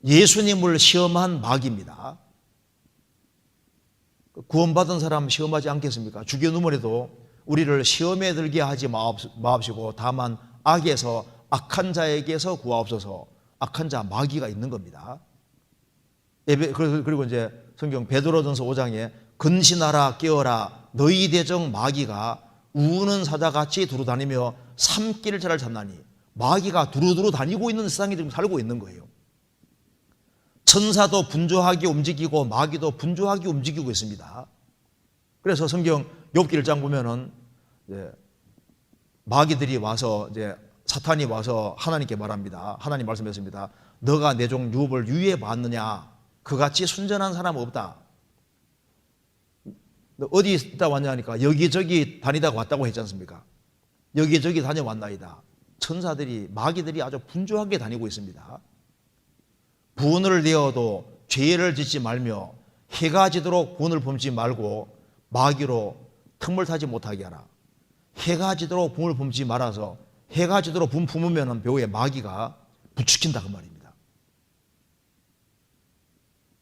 A: 예수님을 시험한 마귀입니다. 구원받은 사람 시험하지 않겠습니까? 주교 누문에도 우리를 시험에 들게 하지 마옵시고 다만 악에서 악한 자에게서 구하옵소서. 악한 자 마귀가 있는 겁니다. 그리고 이제 성경 베드로전서 5장에 근신하라 깨어라 너희 대적 마귀가 우는 사자같이 두루다니며 삼킬 자를 찾나니. 마귀가 두루두루 다니고 있는 세상에 지금 살고 있는 거예요. 천사도 분주하게 움직이고 마귀도 분주하게 움직이고 있습니다. 그래서 성경 욥기 1장 보면은 마귀들이 와서 이제 사탄이 와서 하나님께 말합니다. 하나님 말씀했습니다. 너가 내 종 욥을 유의해 봤느냐? 그같이 순전한 사람 없다. 너 어디 있다 왔냐 하니까 여기저기 다니다가 왔다고 했지 않습니까? 여기저기 다녀왔나이다. 천사들이 마귀들이 아주 분주하게 다니고 있습니다. 분을 내어도 죄를 짓지 말며 해가 지도록 분을 범지 말고 마귀로 틈을 타지 못하게 하라. 해가 지도록 분을 범지 말아서 해가 지도록 분 품으면 배후에 마귀가 부추긴다 그 말입니다.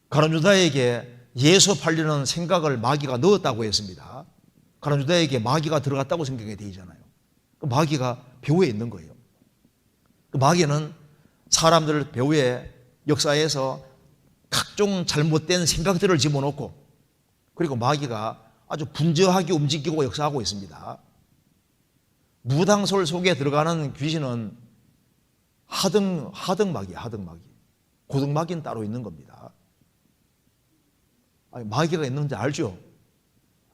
A: 가룟 유다에게 예수 팔리는 생각을 마귀가 넣었다고 했습니다. 가룟 유다에게 마귀가 들어갔다고 성경에 되어 있잖아요. 그 마귀가 배후에 있는 거예요. 그 마귀는 사람들 배후에 역사에서 각종 잘못된 생각들을 집어넣고 그리고 마귀가 아주 분주하게 움직이고 역사하고 있습니다. 무당솔 속에 들어가는 귀신은 하등마귀. 고등마귀는 따로 있는 겁니다. 아니, 마귀가 있는지 알죠?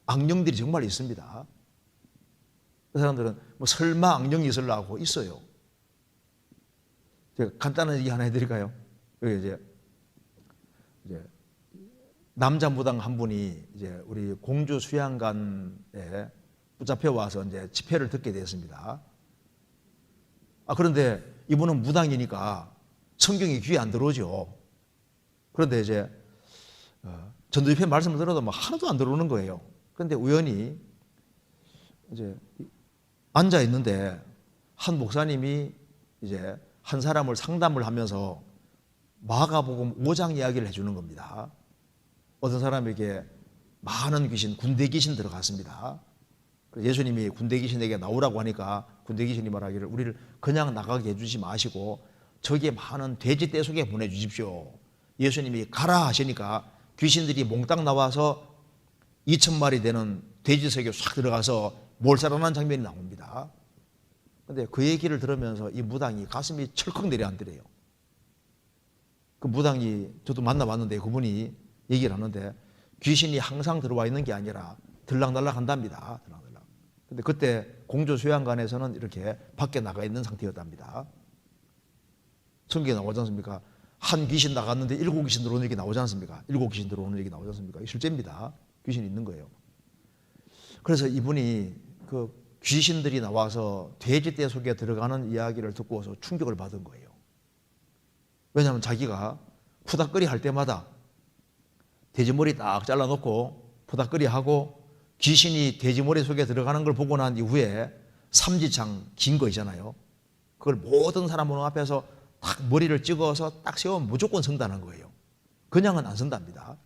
A: 악령들이 정말 있습니다. 그 사람들은 뭐 설마 악령이 있으려고 있어요. 제가 간단한 얘기 하나 해드릴까요? 여기 이제 남자 무당 한 분이 이제 우리 공주 수양관에 붙잡혀 와서 이제 집회를 듣게 됐습니다. 그런데 이분은 무당이니까 성경이 귀에 안 들어오죠. 그런데 이제 전도집회 말씀을 들어도 뭐 하나도 안 들어오는 거예요. 그런데 우연히 이제 앉아 있는데 한 목사님이 이제 한 사람을 상담을 하면서 마가복음 5장 이야기를 해주는 겁니다. 어떤 사람에게 많은 귀신, 군대 귀신 들어갔습니다. 예수님이 군대 귀신에게 나오라고 하니까 군대 귀신이 말하기를 우리를 그냥 나가게 해주지 마시고 저기에 많은 돼지 떼 속에 보내주십시오. 예수님이 가라 하시니까 귀신들이 몽땅 나와서 2,000마리 되는 돼지 속에 싹 들어가서 몰살하는 장면이 나옵니다. 그런데 그 얘기를 들으면서 이 무당이 가슴이 철컥 내려앉더래요. 그 무당이 저도 만나봤는데 그분이 얘기를 하는데 귀신이 항상 들어와 있는 게 아니라 들락날락 한답니다. 들락날락. 근데 그때 공주 수양관에서는 이렇게 밖에 나가 있는 상태였답니다. 성경에 나오지 않습니까? 한 귀신 나갔는데 7귀신 들어오는 얘기 나오지 않습니까? 7귀신 들어오는 얘기 나오지 않습니까? 실제입니다. 귀신이 있는 거예요. 그래서 이분이 그 귀신들이 나와서 돼지떼 속에 들어가는 이야기를 듣고서 충격을 받은 거예요. 왜냐하면 자기가 푸닥거리 할 때마다 돼지머리 딱 잘라놓고 푸닥거리 하고 귀신이 돼지머리 속에 들어가는 걸 보고 난 이후에 삼지창 긴 거 있잖아요. 그걸 모든 사람 보는 앞에서 딱 머리를 찍어서 딱 세우면 무조건 선다는 거예요. 그냥은 안 선답니다.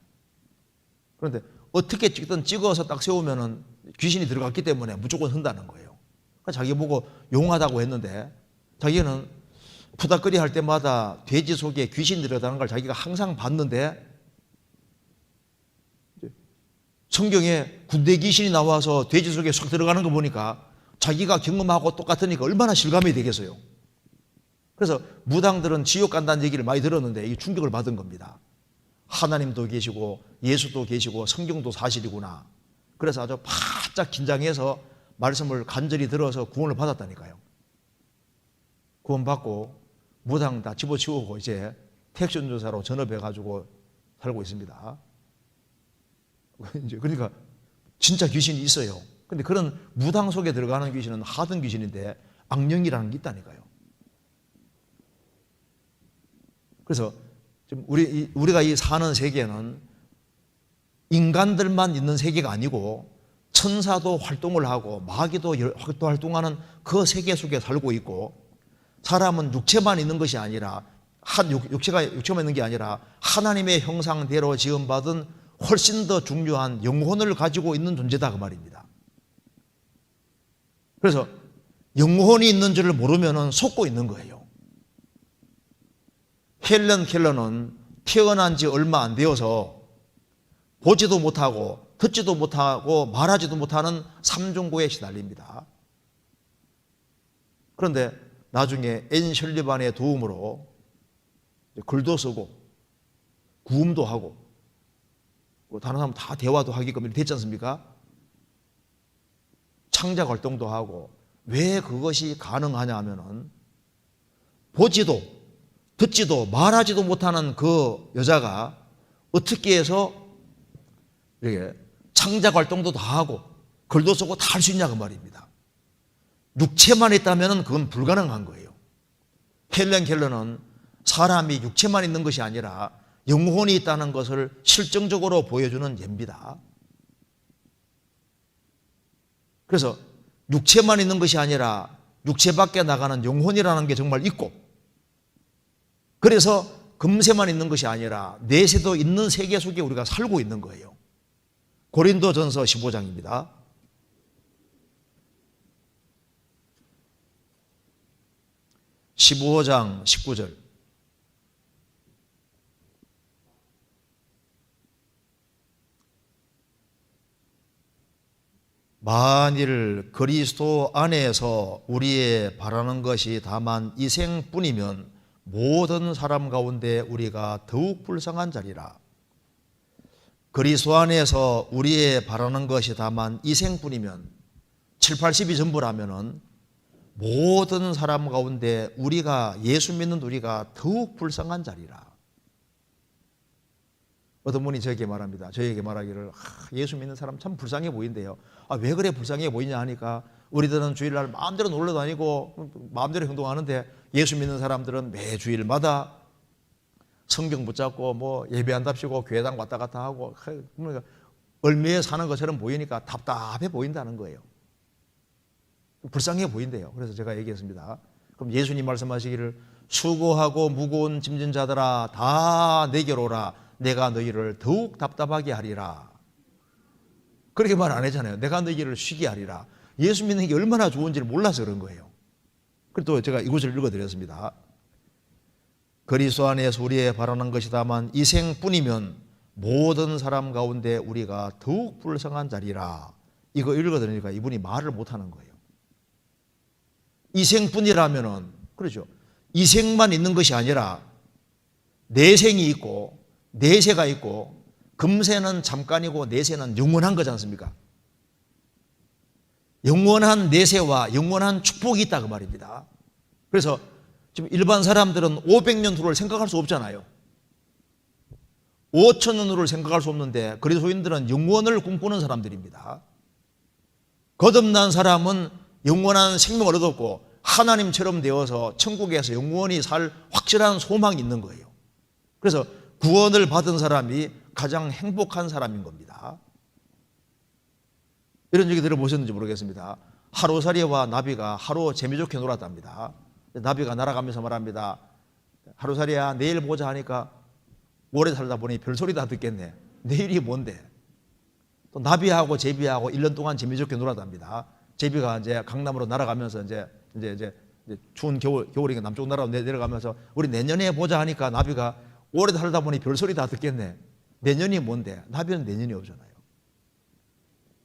A: 그런데 어떻게 찍든 찍어서 딱 세우면은 귀신이 들어갔기 때문에 무조건 선다는 거예요. 그러니까 자기 보고 용하다고 했는데 자기는 푸닥거리 할 때마다 돼지 속에 귀신 들어가는 걸 자기가 항상 봤는데 성경에 군대 귀신이 나와서 돼지 속에 쏙 들어가는 거 보니까 자기가 경험하고 똑같으니까 얼마나 실감이 되겠어요. 그래서 무당들은 지옥 간다는 얘기를 많이 들었는데 이 충격을 받은 겁니다. 하나님도 계시고 예수도 계시고 성경도 사실이구나. 그래서 아주 바짝 긴장해서 말씀을 간절히 들어서 구원을 받았다니까요. 구원받고 무당 다 집어치우고 이제 택시 운전사로 전업해가지고 살고 있습니다. 그러니까 진짜 귀신이 있어요. 근데 그런 무당 속에 들어가는 귀신은 하등 귀신인데 악령이라는 게 있다니까요. 그래서 지금 우리가 이 사는 세계는 인간들만 있는 세계가 아니고 천사도 활동을 하고 마귀도 활동하는 그 세계 속에 살고 있고 사람은 육체만 있는 것이 아니라 육체만 있는 게 아니라 하나님의 형상대로 지음받은 훨씬 더 중요한 영혼을 가지고 있는 존재다 그 말입니다. 그래서 영혼이 있는 줄을 모르면 속고 있는 거예요. 헬런 켈러는 태어난 지 얼마 안 되어서 보지도 못하고 듣지도 못하고 말하지도 못하는 삼중고에 시달립니다. 그런데 나중에 앤 셜리반의 도움으로 글도 쓰고 구음도 하고 다른 사람 다 대화도 하게끔 됐지 않습니까? 창작 활동도 하고. 왜 그것이 가능하냐 하면은 보지도 듣지도 말하지도 못하는 그 여자가 어떻게 해서 이렇게 창작 활동도 다 하고 글도 쓰고 다 할 수 있냐 그 말입니다. 육체만 있다면 그건 불가능한 거예요. 헬렌 켈러는 사람이 육체만 있는 것이 아니라 영혼이 있다는 것을 실증적으로 보여주는 예입니다. 그래서 육체만 있는 것이 아니라 육체 밖에 나가는 영혼이라는 게 정말 있고, 그래서 금세만 있는 것이 아니라 내세도 있는 세계 속에 우리가 살고 있는 거예요. 고린도전서 15장입니다. (15장) 19절. 만일 그리스도 안에서 우리의 바라는 것이 다만 이 생뿐이면 모든 사람 가운데 우리가 더욱 불쌍한 자리라. 그리스도 안에서 우리의 바라는 것이 다만 이 생뿐이면 7, 80이 전부라면은 모든 사람 가운데 우리가 예수 믿는 우리가 더욱 불쌍한 자리라. 어떤 분이 저에게 말합니다. 저에게 말하기를 예수 믿는 사람 참 불쌍해 보인대요. 왜 그래 불쌍해 보이냐 하니까 우리들은 주일날 마음대로 놀러 다니고 마음대로 행동하는데 예수 믿는 사람들은 매 주일마다 성경 붙잡고 뭐 예배한답시고 교회당 왔다 갔다 하고 그러니까 얼매에 사는 것처럼 보이니까 답답해 보인다는 거예요. 불쌍해 보인대요. 그래서 제가 얘기했습니다. 그럼 예수님 말씀하시기를 수고하고 무거운 짐진 자들아 다 내게로 오라. 내가 너희를 더욱 답답하게 하리라. 그렇게 말 안 했잖아요. 내가 너희를 쉬게 하리라. 예수 믿는 게 얼마나 좋은지를 몰라서 그런 거예요. 그리고 또 제가 이곳을 읽어드렸습니다. 그리스도 안에서 우리의 바라는 것이 다만 이 생뿐이면 모든 사람 가운데 우리가 더욱 불쌍한 자리라. 이거 읽어드리니까 이분이 말을 못하는 거예요. 이 생뿐이라면은 그렇죠. 이 생만 있는 것이 아니라 내생이 있고 내세가 있고 금세는 잠깐이고 내세는 영원한 거지 않습니까? 영원한 내세와 영원한 축복이 있다 그 말입니다. 그래서 지금 일반 사람들은 500년 후를 생각할 수 없잖아요. 5,000년 후를 생각할 수 없는데 그리스도인들은 영원을 꿈꾸는 사람들입니다. 거듭난 사람은 영원한 생명을 얻었고 하나님처럼 되어서 천국에서 영원히 살 확실한 소망이 있는 거예요. 그래서 구원을 받은 사람이 가장 행복한 사람인 겁니다. 이런 얘기 들어보셨는지 모르겠습니다. 하루살이와 나비가 하루 재미좋게 놀았답니다. 나비가 날아가면서 말합니다. 하루살이야 내일 보자 하니까 오래 살다 보니 별소리 다 듣겠네. 내일이 뭔데? 또 나비하고 제비하고 1년 동안 재미좋게 놀아답니다. 제비가 이제 강남으로 날아가면서 이제 추운 겨울이니까 남쪽 나라로 내려가면서 우리 내년에 보자 하니까 나비가 오래 살다 보니 별소리 다 듣겠네. 내년이 뭔데? 나비는 내년이 없잖아요.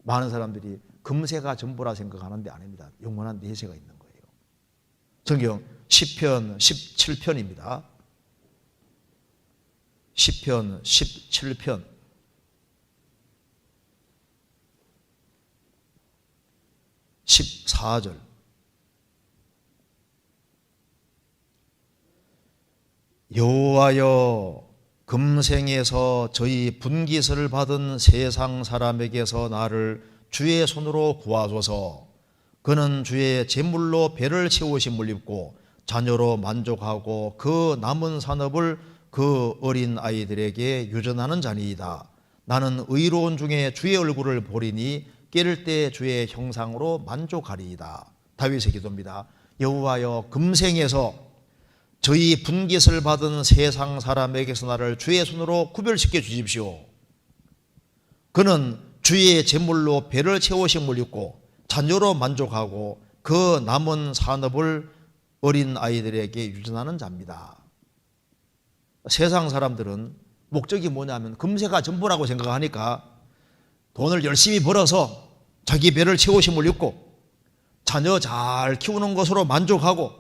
A: 많은 사람들이 금세가 전부라 생각하는데 아닙니다. 영원한 내세가 있는 거예요. 성경 시편 17편입니다. 시편 17편 14절. 여호와여, 금생에서 저희 분깃을 받은 세상 사람에게서 나를 주의 손으로 구하소서. 그는 주의 제물로 배를 채우심을 입고 자녀로 만족하고 그 남은 산업을 그 어린 아이들에게 유전하는 자니이다. 나는 의로운 중에 주의 얼굴을 보리니 깨를 때 주의 형상으로 만족하리이다. 다윗의 기도입니다. 여호와여, 금생에서 저희 분깃을 받은 세상 사람에게서 나를 주의 손으로 구별시켜 주십시오. 그는 주의 제물로 배를 채우심을 입고 자녀로 만족하고 그 남은 산업을 어린 아이들에게 유전하는 자입니다. 세상 사람들은 목적이 뭐냐면 금세가 전부라고 생각하니까 돈을 열심히 벌어서 자기 배를 채우심을 입고 자녀 잘 키우는 것으로 만족하고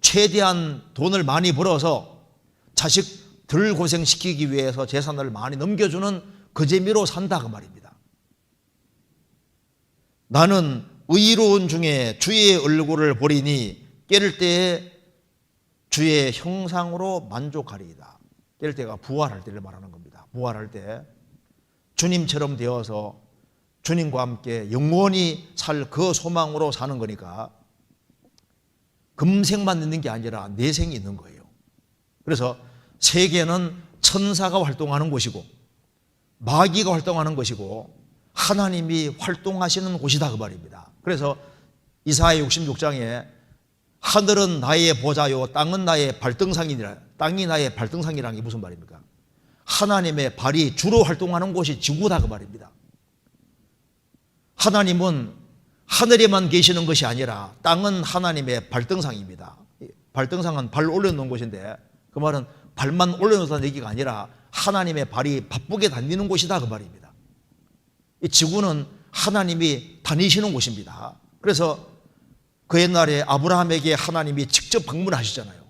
A: 최대한 돈을 많이 벌어서 자식 덜 고생시키기 위해서 재산을 많이 넘겨주는 그 재미로 산다 그 말입니다. 나는 의로운 중에 주의 얼굴을 보리니 깨를 때에 주의 형상으로 만족하리이다. 깨를 때가 부활할 때를 말하는 겁니다. 부활할 때 주님처럼 되어서 주님과 함께 영원히 살 그 소망으로 사는 거니까 금생만 있는 게 아니라 내생이 있는 거예요. 그래서 세계는 천사가 활동하는 곳이고 마귀가 활동하는 것이고 하나님이 활동하시는 곳이다 그 말입니다. 그래서 이사야 66장에 하늘은 나의 보좌요 땅은 나의 발등상이니라. 땅이 나의 발등상이라는 게 무슨 말입니까? 하나님의 발이 주로 활동하는 곳이 지구다 그 말입니다. 하나님은 하늘에만 계시는 것이 아니라 땅은 하나님의 발등상입니다. 발등상은 발 올려놓은 곳인데 그 말은 발만 올려놓는다는 얘기가 아니라 하나님의 발이 바쁘게 다니는 곳이다 그 말입니다. 이 지구는 하나님이 다니시는 곳입니다. 그래서 그 옛날에 아브라함에게 하나님이 직접 방문하시잖아요.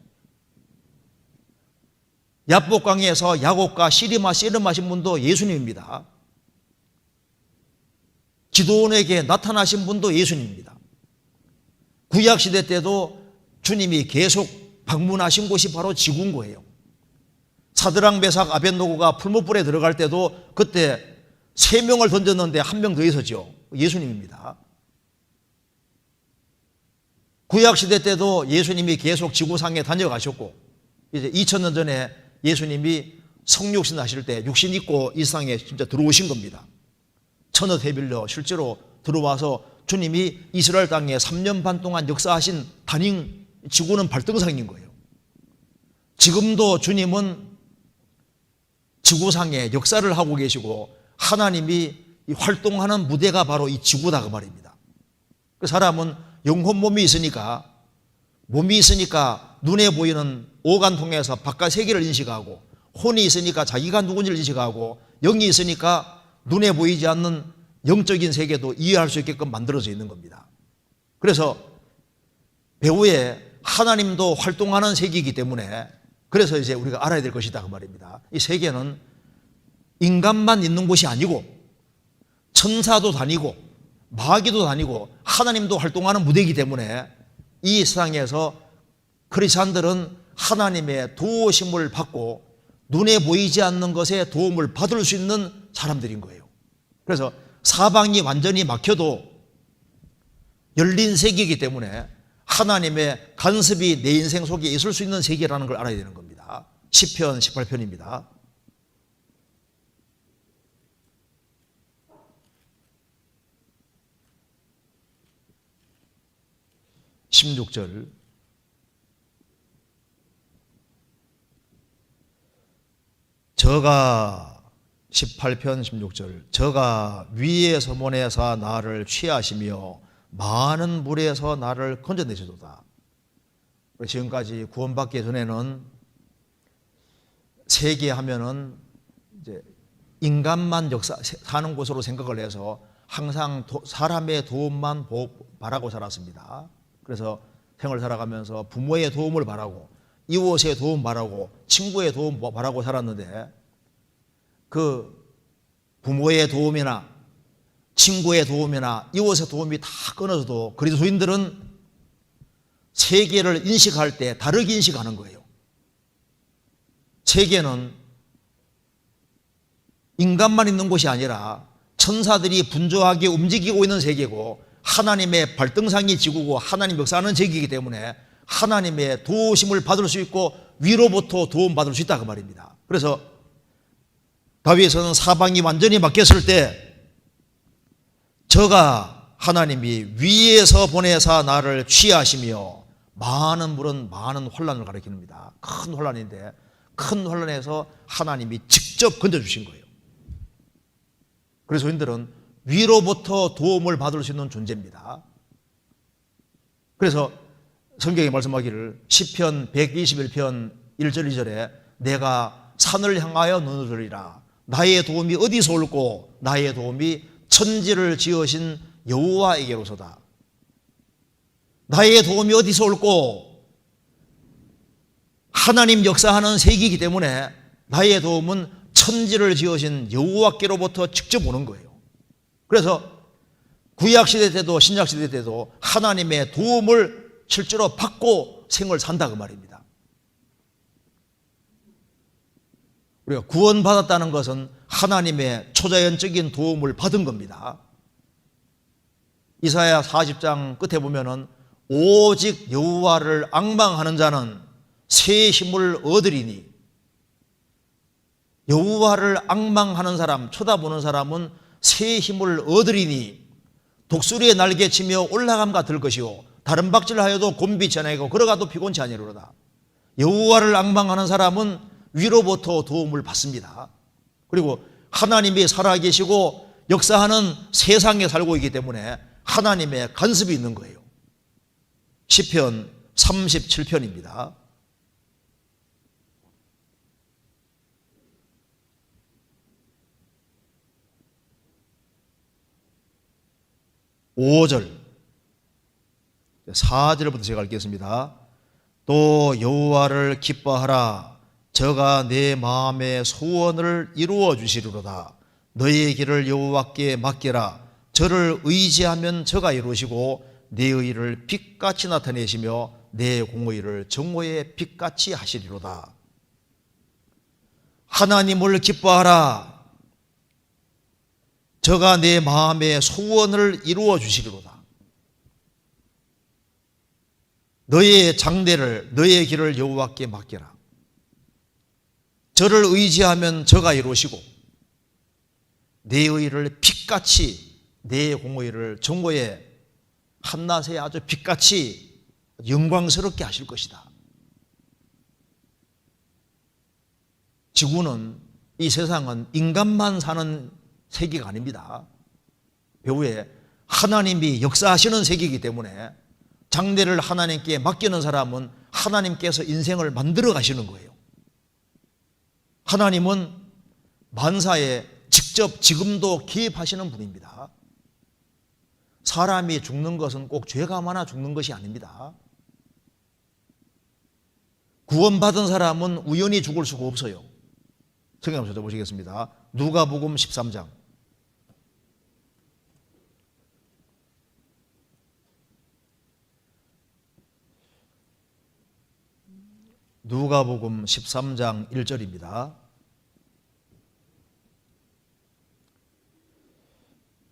A: 야복강에서 야곱과 씨름하신 분도 예수님입니다. 기도원에게 나타나신 분도 예수님입니다. 구약시대 때도 주님이 계속 방문하신 곳이 바로 지구인 거예요. 사드락 메삭 아벳노고가 풀무불에 들어갈 때도 그때 3명을 던졌는데 1명 더 있었죠. 예수님입니다. 구약시대 때도 예수님이 계속 지구상에 다녀가셨고 이제 2000년 전에 예수님이 성육신 하실 때 육신 입고 이 세상에 진짜 들어오신 겁니다. 천하 대빌로 실제로 들어와서 주님이 이스라엘 땅에 3년 반 동안 역사하신 단임 지구는 발등상인 거예요. 지금도 주님은 지구상에 역사를 하고 계시고 하나님이 활동하는 무대가 바로 이 지구다 그 말입니다. 그 사람은 영혼 몸이 있으니까 눈에 보이는 오간 통해서 바깥 세계를 인식하고 혼이 있으니까 자기가 누군지를 인식하고 영이 있으니까 눈에 보이지 않는 영적인 세계도 이해할 수 있게끔 만들어져 있는 겁니다. 그래서 배후에 하나님도 활동하는 세계이기 때문에 그래서 이제 우리가 알아야 될 것이다 그 말입니다. 이 세계는 인간만 있는 곳이 아니고 천사도 다니고 마귀도 다니고 하나님도 활동하는 무대이기 때문에 이 세상에서 크리스찬들은 하나님의 도우심을 받고 눈에 보이지 않는 것에 도움을 받을 수 있는 사람들인 거예요. 그래서 사방이 완전히 막혀도 열린 세계이기 때문에 하나님의 간섭이 내 인생 속에 있을 수 있는 세계라는 걸 알아야 되는 겁니다. 시편 18편입니다. 16절 저가 18편 16절 저가 위의 서문에서 나를 취하시며 많은 물에서 나를 건져내시도다. 지금까지 구원받기 전에는 세계 하면은 이제 인간만 사는 곳으로 생각을 해서 항상 사람의 도움만 바라고 살았습니다. 그래서 생을 살아가면서 부모의 도움을 바라고 이웃의 도움 바라고 친구의 도움 바라고 살았는데 그 부모의 도움이나 친구의 도움이나 이웃의 도움이 다 끊어져도 그리스도인들은 세계를 인식할 때 다르게 인식하는 거예요. 세계는 인간만 있는 곳이 아니라 천사들이 분주하게 움직이고 있는 세계고 하나님의 발등상이 지구고 하나님 역사하는 세계이기 때문에 하나님의 도우심을 받을 수 있고 위로부터 도움받을 수 있다 그 말입니다. 그래서 다윗은 사방이 완전히 막혔을 때 저가 하나님이 위에서 보내사 나를 취하시며 많은 물은 많은 환난을 가리킵니다. 큰 환난인데 큰 환난에서 하나님이 직접 건져주신 거예요. 그리스도인들은 위로부터 도움을 받을 수 있는 존재입니다. 그래서 성경이 말씀하기를 시편 121편 1절 2절에 내가 산을 향하여 눈을 나의 도움이 어디서 올고 나의 도움이 천지를 지으신 여호와에게로서다. 나의 도움이 어디서 올고 하나님 역사하는 세계이기 때문에 나의 도움은 천지를 지으신 여호와께로부터 직접 오는 거예요. 그래서 구약시대 때도 신약시대 때도 하나님의 도움을 실제로 받고 생을 산다 그 말입니다. 우리가 구원받았다는 것은 하나님의 초자연적인 도움을 받은 겁니다. 이사야 40장 끝에 보면은 오직 여호와를 앙망하는 자는 새 힘을 얻으리니 여호와를 앙망하는 사람, 쳐다보는 사람은 새 힘을 얻으리니 독수리의 날개치며 올라감과 들 것이요 다른 박질하여도 곤비치 아니하고 걸어가도 피곤치 아니하리로다. 여호와를 앙망하는 사람은 위로부터 도움을 받습니다. 그리고 하나님이 살아계시고 역사하는 세상에 살고 있기 때문에 하나님의 간섭이 있는 거예요. 시편 37편입니다. (5절) 4절부터 제가 읽겠습니다. 또 여호와를 기뻐하라. 저가 내 마음의 소원을 이루어 주시리로다. 너의 길을 여호와께 맡기라. 저를 의지하면 저가 이루시고 내 의를 빛같이 나타내시며 내 공의를 정오의 빛같이 하시리로다. 하나님을 기뻐하라. 저가 내 마음의 소원을 이루어 주시리로다. 너의 장래를 너의 길을 여호와께 맡겨라. 저를 의지하면 저가 이루시고 내 의를 빛같이 내 공의를 정오의 한낮에 아주 빛같이 영광스럽게 하실 것이다. 지구는 이 세상은 인간만 사는 세계가 아닙니다. 배후에 하나님이 역사하시는 세계이기 때문에 장래를 하나님께 맡기는 사람은 하나님께서 인생을 만들어 가시는 거예요. 하나님은 만사에 직접 지금도 개입하시는 분입니다. 사람이 죽는 것은 꼭 죄가 많아 죽는 것이 아닙니다. 구원받은 사람은 우연히 죽을 수가 없어요. 성경 한번 찾아보시겠습니다. 누가복음 13장. 누가복음 13장 1절입니다.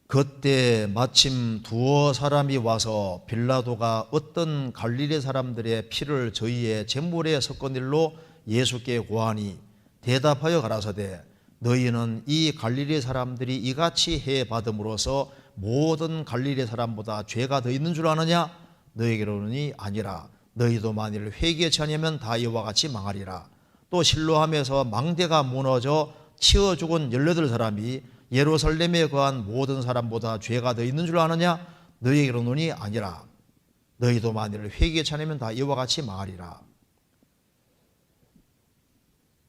A: 그때 마침 두어 사람이 와서 빌라도가 어떤 갈릴리 사람들의 피를 저희의 제물에 섞은 일로 예수께 고하니 대답하여 가라사대 너희는 이 갈릴리 사람들이 이같이 해 받음으로써 모든 갈릴리 사람보다 죄가 더 있는 줄 아느냐? 너희에게로는 아니라 너희도 만일 회개치 아니하면 다 이와 같이 망하리라. 또 실로암에서 망대가 무너져 치어 죽은 18사람이 예루살렘에 거한 모든 사람보다 죄가 더 있는 줄 아느냐? 너희에게로는이 아니라 너희도 만일 회개에 차내면 다 이와 같이 망하리라.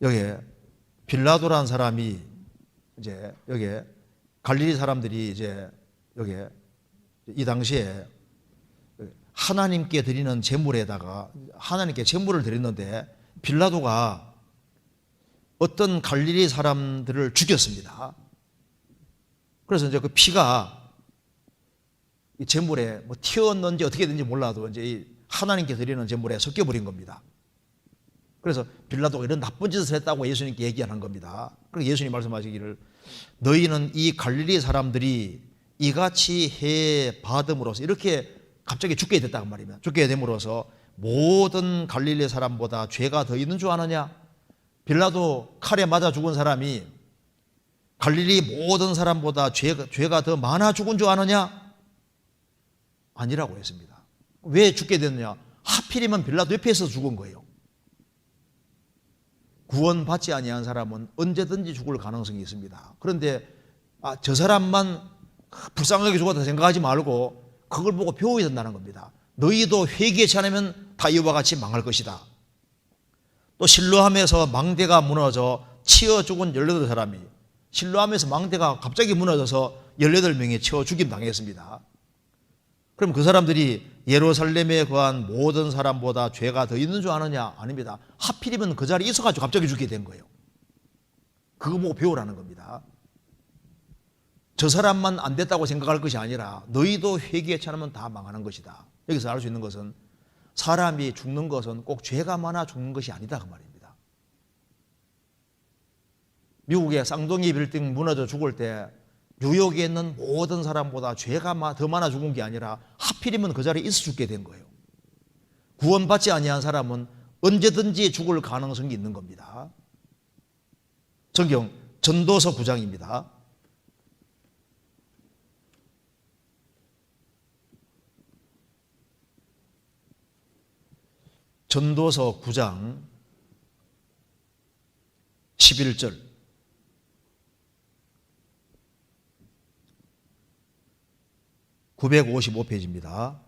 A: 여기에 빌라도라는 사람이 이제 여기에 갈릴리 사람들이 이제 여기에 이 당시에 하나님께 드리는 제물에다가 하나님께 제물을 드렸는데 빌라도가 어떤 갈릴리 사람들을 죽였습니다. 그래서 이제 그 피가 이 제물에 뭐 튀었는지 어떻게 된지 몰라도 이제 이 하나님께 드리는 제물에 섞여버린 겁니다. 그래서 빌라도가 이런 나쁜 짓을 했다고 예수님께 얘기하는 겁니다. 그리고 예수님 말씀하시기를 너희는 이 갈릴리 사람들이 이같이 해 받음으로써 이렇게 갑자기 죽게 됐다고 말이면 죽게 됨으로써 모든 갈릴리 사람보다 죄가 더 있는 줄 아느냐? 빌라도 칼에 맞아 죽은 사람이 갈릴리 모든 사람보다 죄가 더 많아 죽은 줄 아느냐? 아니라고 했습니다. 왜 죽게 됐느냐? 하필이면 빌라도 옆에서 죽은 거예요. 구원받지 아니한 사람은 언제든지 죽을 가능성이 있습니다. 그런데 저 사람만 불쌍하게 죽었다 생각하지 말고 그걸 보고 배워야 된다는 겁니다. 너희도 회개치 않으면 다 이와 같이 망할 것이다. 또 실로암에서 망대가 무너져 치어 죽은 18사람이 실로암에서 망대가 갑자기 무너져서 18명이 치어 죽임 당했습니다. 그럼 그 사람들이 예루살렘에 거한 모든 사람보다 죄가 더 있는 줄 아느냐? 아닙니다. 하필이면 그 자리에 있어가지고 갑자기 죽게 된 거예요. 그거 보고 배우라는 겁니다. 저 사람만 안 됐다고 생각할 것이 아니라 너희도 회개에 차면 다 망하는 것이다. 여기서 알 수 있는 것은 사람이 죽는 것은 꼭 죄가 많아 죽는 것이 아니다 그 말입니다. 미국의 쌍둥이 빌딩 무너져 죽을 때 뉴욕에 있는 모든 사람보다 죄가 더 많아 죽은 게 아니라 하필이면 그 자리에 있어 죽게 된 거예요. 구원받지 아니한 사람은 언제든지 죽을 가능성이 있는 겁니다. 성경 전도서 9장입니다. 전도서 9장 11절 (955페이지입니다)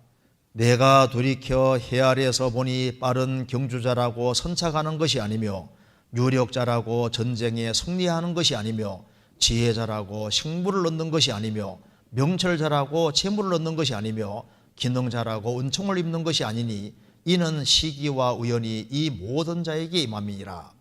A: 내가 돌이켜 해 아래에서 보니 빠른 경주자라고 선착하는 것이 아니며 유력자라고 전쟁에 승리하는 것이 아니며 지혜자라고 식물을 얻는 것이 아니며 명철자라고 재물을 얻는 것이 아니며 기능자라고 은총을 입는 것이 아니니 이는 시기와 우연이 이 모든 자에게 임함이니라.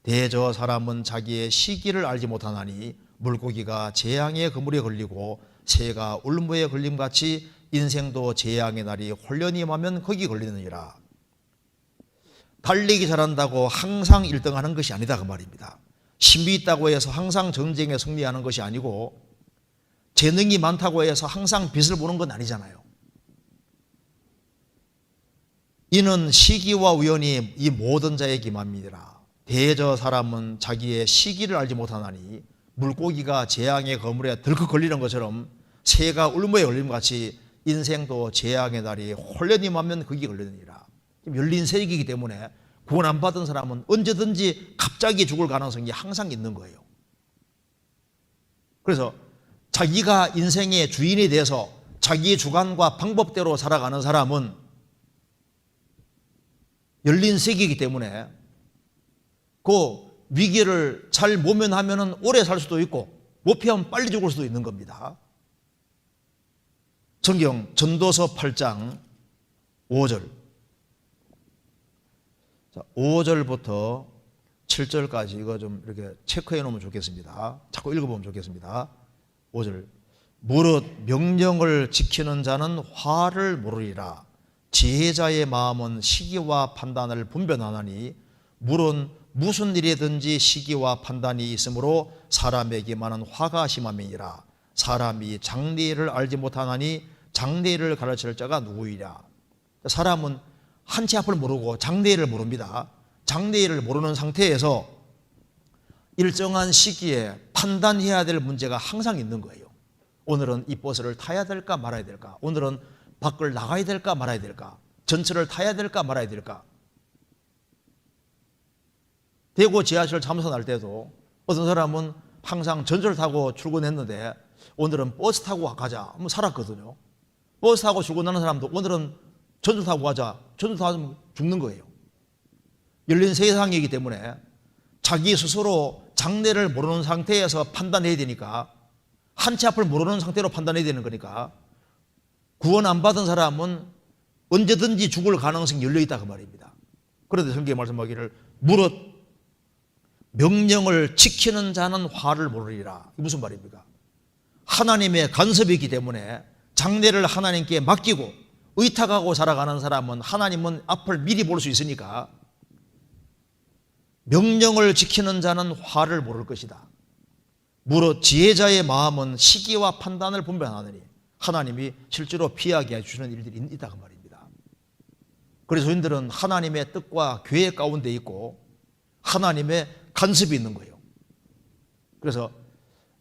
A: 대저 사람은 자기의 시기를 알지 못하나니 물고기가 재앙의 그물에 걸리고 새가 울무에 걸림같이 인생도 재앙의 날이 홀련히 임하면 거기 걸리느니라. 달리기 잘한다고 항상 1등하는 것이 아니다 그 말입니다. 힘이 있다고 해서 항상 전쟁에 승리하는 것이 아니고 재능이 많다고 해서 항상 빛을 보는 건 아니잖아요. 이는 시기와 우연이 이 모든 자에게 임함이니라. 대저 사람은 자기의 시기를 알지 못하나니 물고기가 재앙의 거물에 덜컥 걸리는 것처럼 새가 울무에 걸림같이 인생도 재앙의 날이 홀련히 임하면 거기 걸리느니라. 열린 세기이기 때문에 구원 안 받은 사람은 언제든지 갑자기 죽을 가능성이 항상 있는 거예요. 그래서 자기가 인생의 주인이 돼서 자기의 주관과 방법대로 살아가는 사람은 열린 세계이기 때문에 그 위기를 잘 모면하면 오래 살 수도 있고 못 피하면 빨리 죽을 수도 있는 겁니다. 성경 전도서 8장 5절 5절부터 7절까지 이거 좀 이렇게 체크해 놓으면 좋겠습니다. 자꾸 읽어보면 좋겠습니다. 5절 무릇 명령을 지키는 자는 화를 모르리라. 지혜자의 마음은 시기와 판단을 분별하나니 물은 무슨 일이든지 시기와 판단이 있으므로 사람에게만은 화가 심함이니라. 사람이 장래일을 알지 못하나니 장래일을 가르칠 자가 누구이랴. 사람은 한치 앞을 모르고 장래일을 모릅니다. 장래일을 모르는 상태에서 일정한 시기에 판단해야 될 문제가 항상 있는 거예요. 오늘은 이 버스를 타야 될까 말아야 될까? 오늘은 밖을 나가야 될까 말아야 될까? 전철을 타야 될까 말아야 될까? 대구 지하철 참선할 때도 어떤 사람은 항상 전철 타고 출근했는데 오늘은 버스 타고 가자 하면 살았거든요. 버스 타고 출근하는 사람도 오늘은 전철 타고 가자. 전철 타고 죽는 거예요. 열린 세상이기 때문에 자기 스스로 장래를 모르는 상태에서 판단해야 되니까, 한치 앞을 모르는 상태로 판단해야 되는 거니까, 구원 안 받은 사람은 언제든지 죽을 가능성이 열려있다 그 말입니다. 그런데 성경에 말씀하기를 무릇 명령을 지키는 자는 화를 모르리라. 이게 무슨 말입니까? 하나님의 간섭이기 때문에 장래를 하나님께 맡기고 의탁하고 살아가는 사람은 하나님은 앞을 미리 볼 수 있으니까 명령을 지키는 자는 화를 모를 것이다. 무릇 지혜자의 마음은 시기와 판단을 분별하느니 하나님이 실제로 피하게 해주시는 일들이 있다 그 말입니다. 그래서 저희들은 하나님의 뜻과 계획 가운데 있고 하나님의 간섭이 있는 거예요. 그래서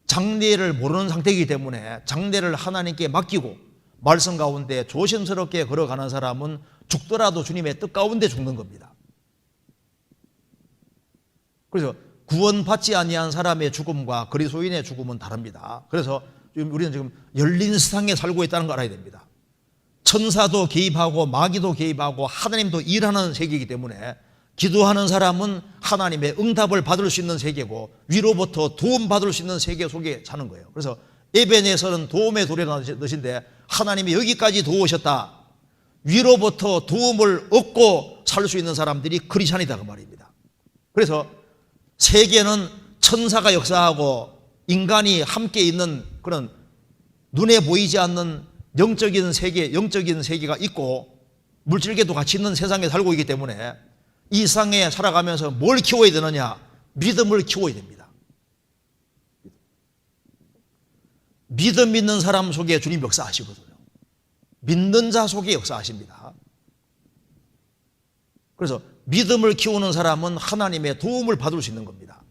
A: 장래를 모르는 상태이기 때문에 장래를 하나님께 맡기고 말씀 가운데 조심스럽게 걸어가는 사람은 죽더라도 주님의 뜻 가운데 죽는 겁니다. 그래서 구원받지 아니한 사람의 죽음과 그리스도인의 죽음은 다릅니다. 그래서 우리는 지금 열린 세상에 살고 있다는 걸 알아야 됩니다. 천사도 개입하고 마귀도 개입하고 하나님도 일하는 세계이기 때문에 기도하는 사람은 하나님의 응답을 받을 수 있는 세계고 위로부터 도움받을 수 있는 세계 속에 사는 거예요. 그래서 에벤에서는 도움의 돌이라는 뜻인데 하나님이 여기까지 도우셨다. 위로부터 도움을 얻고 살 수 있는 사람들이 크리스찬이다 그 말입니다. 그래서 세계는 천사가 역사하고 인간이 함께 있는 그런 눈에 보이지 않는 영적인 세계가 있고 물질계도 같이 있는 세상에 살고 있기 때문에 이 세상에 살아가면서 뭘 키워야 되느냐? 믿음을 키워야 됩니다. 믿음 있는 사람 속에 주님 역사하시거든요. 믿는 자 속에 역사하십니다. 그래서 믿음을 키우는 사람은 하나님의 도움을 받을 수 있는 겁니다.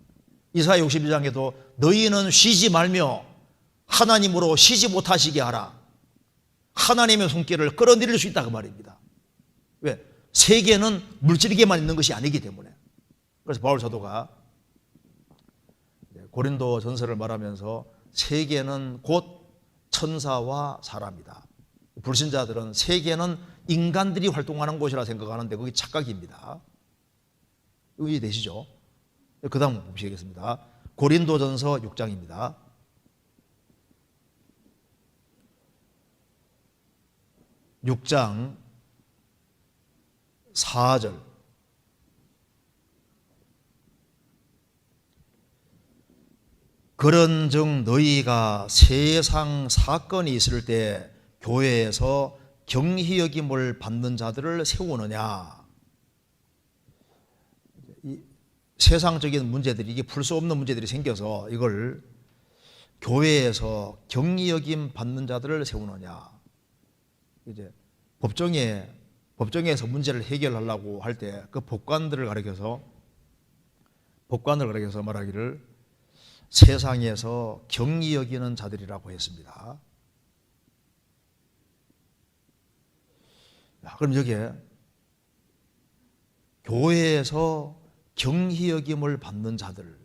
A: 이사야 62장에도 너희는 쉬지 말며 하나님으로 쉬지 못하시게 하라. 하나님의 손길을 끌어내릴 수 있다 그 말입니다. 왜? 세계는 물질에게만 있는 것이 아니기 때문에. 그래서 바울 사도가 고린도 전서를 말하면서 세계는 곧 천사와 사람이다. 불신자들은 세계는 인간들이 활동하는 곳이라 생각하는데 그게 착각입니다. 이해되시죠? 그 다음 보시겠습니다. 고린도전서 6장입니다. 6장 4절. 그런즉 너희가 세상 사건이 있을 때 교회에서 경히 여김을 받는 자들을 세우느냐. 이 세상적인 문제들이, 이게 풀 수 없는 문제들이 생겨서 이걸 교회에서 경히 여김 받는 자들을 세우느냐. 이제 법정에서 문제를 해결하려고 할 때 그 법관들을 가리켜서 말하기를 세상에서 경히 여기는 자들이라고 했습니다. 그럼 여기에 교회에서 경히 여김을 받는 자들,